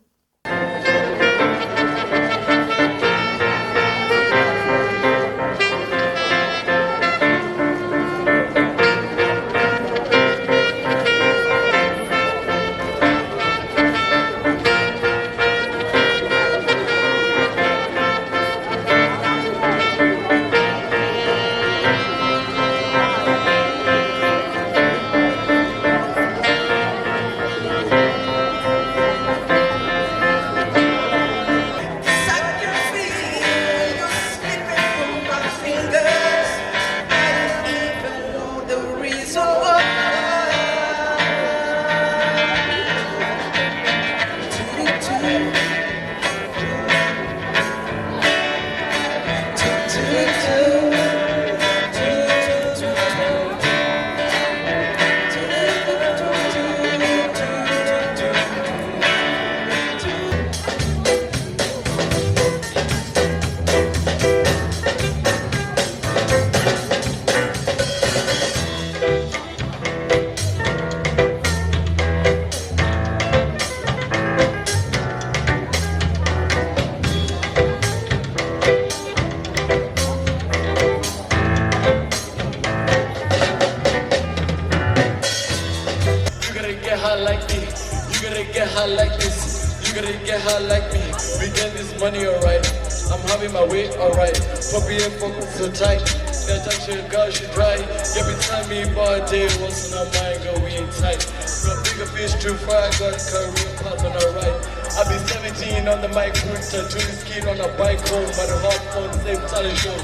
So tight, that touch girl, she dry. Every time me about day, once in a mind, girl, we ain't tight. Got bigger fish too far, got a career path on the right. I be 17 on the mic, route to Julie skiing on a bike home, by the hard phone, same talent show.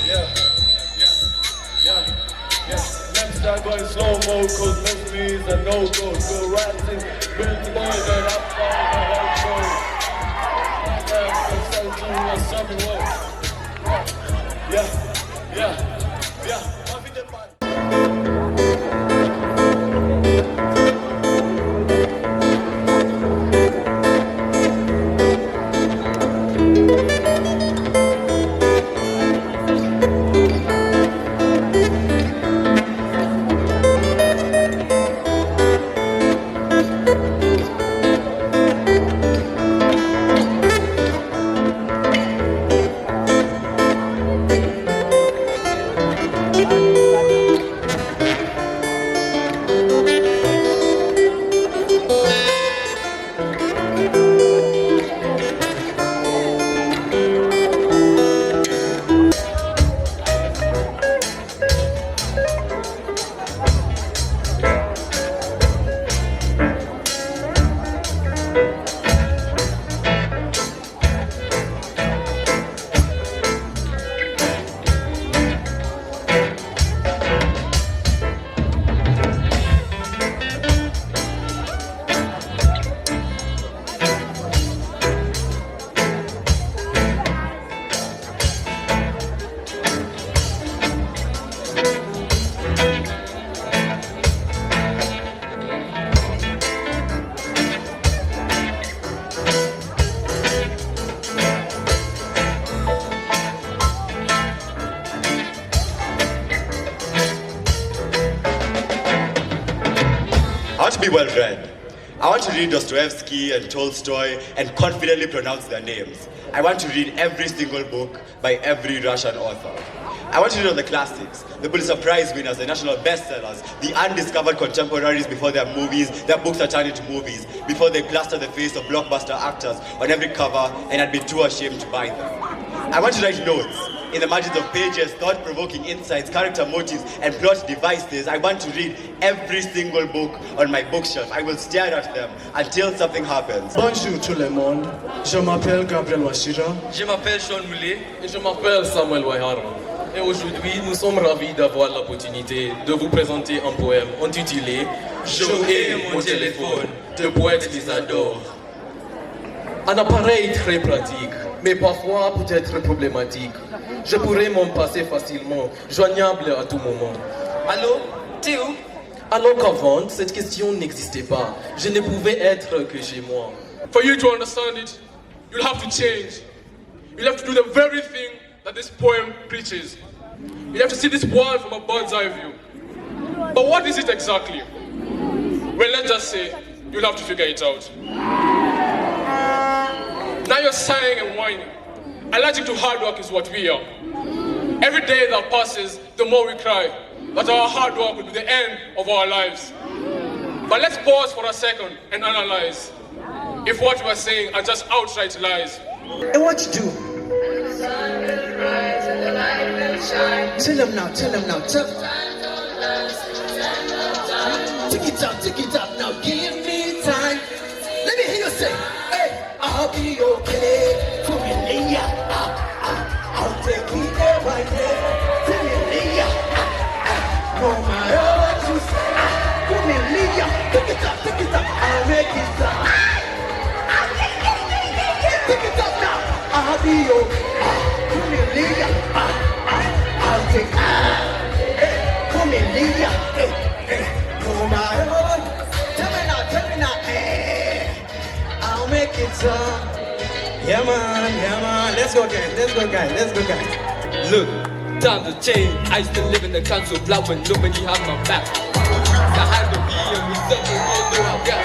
Yeah. Next start going slow-mo, cause most me is a no-go. Go rising, build the boys, and I fall the whole show. Yeah, 17 or something, what? Yeah. to be well read. I want to read Dostoevsky and Tolstoy and confidently pronounce their names. I want to read every single book by every Russian author. I want to read all the classics, the Pulitzer Prize winners, the national bestsellers, the undiscovered contemporaries before their books are turned into movies, before they plaster the face of blockbuster actors on every cover and I'd be too ashamed to buy them. I want to write notes In the margins of pages, thought-provoking insights, character motives, and plot devices, I want to read every single book on my bookshelf. I will stare at them until something happens. Bonjour tout le monde, je m'appelle Gabriel Washira. Je m'appelle Sean Moulet. Et je m'appelle Samuel Wahara. Et aujourd'hui, nous sommes ravis d'avoir l'opportunité de vous présenter un poème intitulé Je hais mon téléphone, de poète Isadore. Un appareil très pratique, mais parfois peut-être problématique. Je pourrais m'en passer facilement, joignable à tout moment. Allô, t'es où? Alors qu'avant, cette question n'existait pas. Je ne pouvais être que chez moi. For you to understand it, you'll have to change. You'll have to do the very thing that this poem preaches. You have to see this world from a bird's eye view. But what is it exactly? Well, let's just say you'll have to figure it out. Now you're sighing and whining. Allergic to hard work is what we are. Every day that passes, the more we cry that our hard work will be the end of our lives. But let's pause for a second and analyze if what we are saying are just outright lies. And what you do? Tell them now, tell them now, tell them. Tick it up now, give me time. Let me hear you say, hey, I'll be okay. Familia, I'll take it there right there. Familia, no matter what you say. Familia, tick it up, I'll make it up. Tick it up now, I'll be okay. Familia, I'll take it. Hey, familia, hey, no matter what. Tell me now, hey, I'll make it up. Yeah man, let's go guys. Look, time to change. I used to live in the council block when nobody had my back. I had to be here with something real new I got.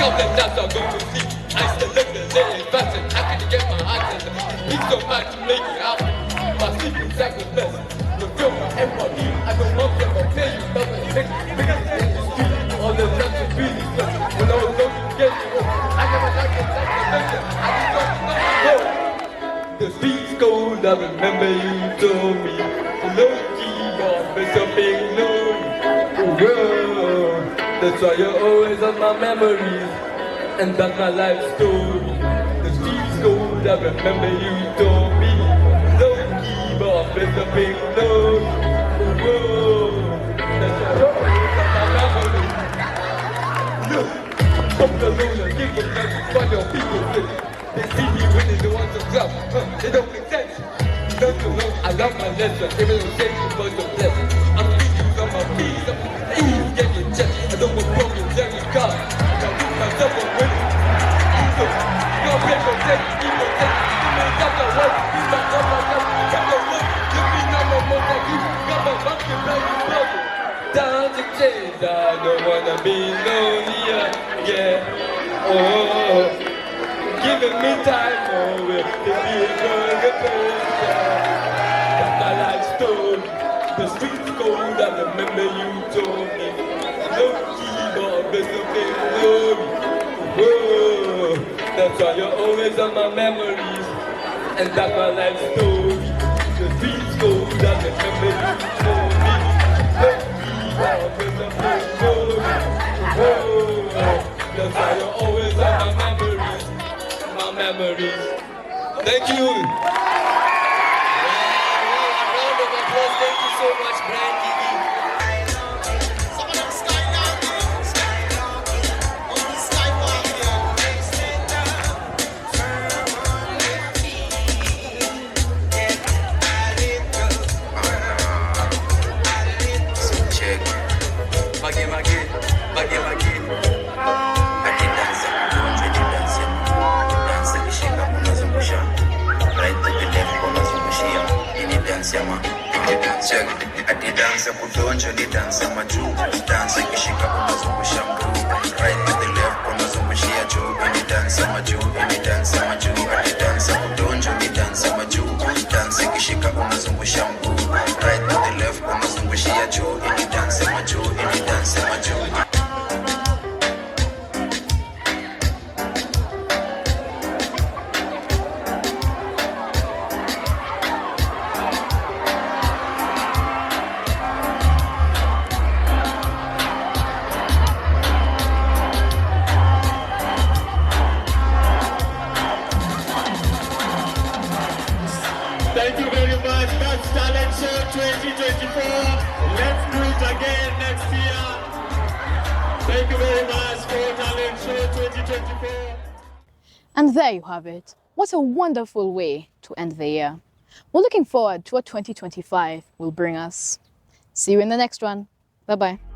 Couple times I go to sleep. I used to live the day fast and I couldn't get my hands on it. It's so hard to make it happen. My sleeping sack was best. You feel my empathy. I don't want them to pay you nothing. Because it's in the street. All the time to be this place. When I was going to get you, I never liked it. I just don't know. The streets cold, I remember you told me. Low-key, God, but something new. Whoa, that's why you're always on my memories. And that's my life story. The streets cold, I remember you told me. Low-key, God, but something new. Whoa, that's why you're always on my memories. Look, I'm the loner, give them nothing for your people with. They see me winning, they want to club. They don't make sense. Don't you know I love my lesson. Even though they you for the blessing. I'm thinking on my feet. I'm get your check. I don't want broken jelly car. I put myself on winning. So, your paper take, people take. You may have to work. You might not have to take the work. Give me number more like you. Got my bucket, now you broken. Down to change. I don't wanna be lonely. Yeah. Oh. Giving me time over to be a good person. That's my life story. The streets cold, I remember you told me. No keyboard, but something glory. Whoa, that's why you're always on my memories. And that's my life story. The streets cold, I remember you told me. No keyboard, but something glory. Whoa, that's why you're always on my memories. Memories. Thank you. A round of applause. Thank you so much, Brand TV. Dansa kudonja ni dansa majuu, dansa ikishika unazungusha mguu, right to the left unazungushia juu, ni dansa majuu, ni dansa majuu, ati dansa kudonja ni dansa majuu, dansa ikishika unazungusha mguu, right to the left unazungushia juu, ni dansa majuu, ni dansa majuu. 2024. And there you have it. What a wonderful way to end the year. We're looking forward to what 2025 will bring us. See you in the next one. Bye-bye.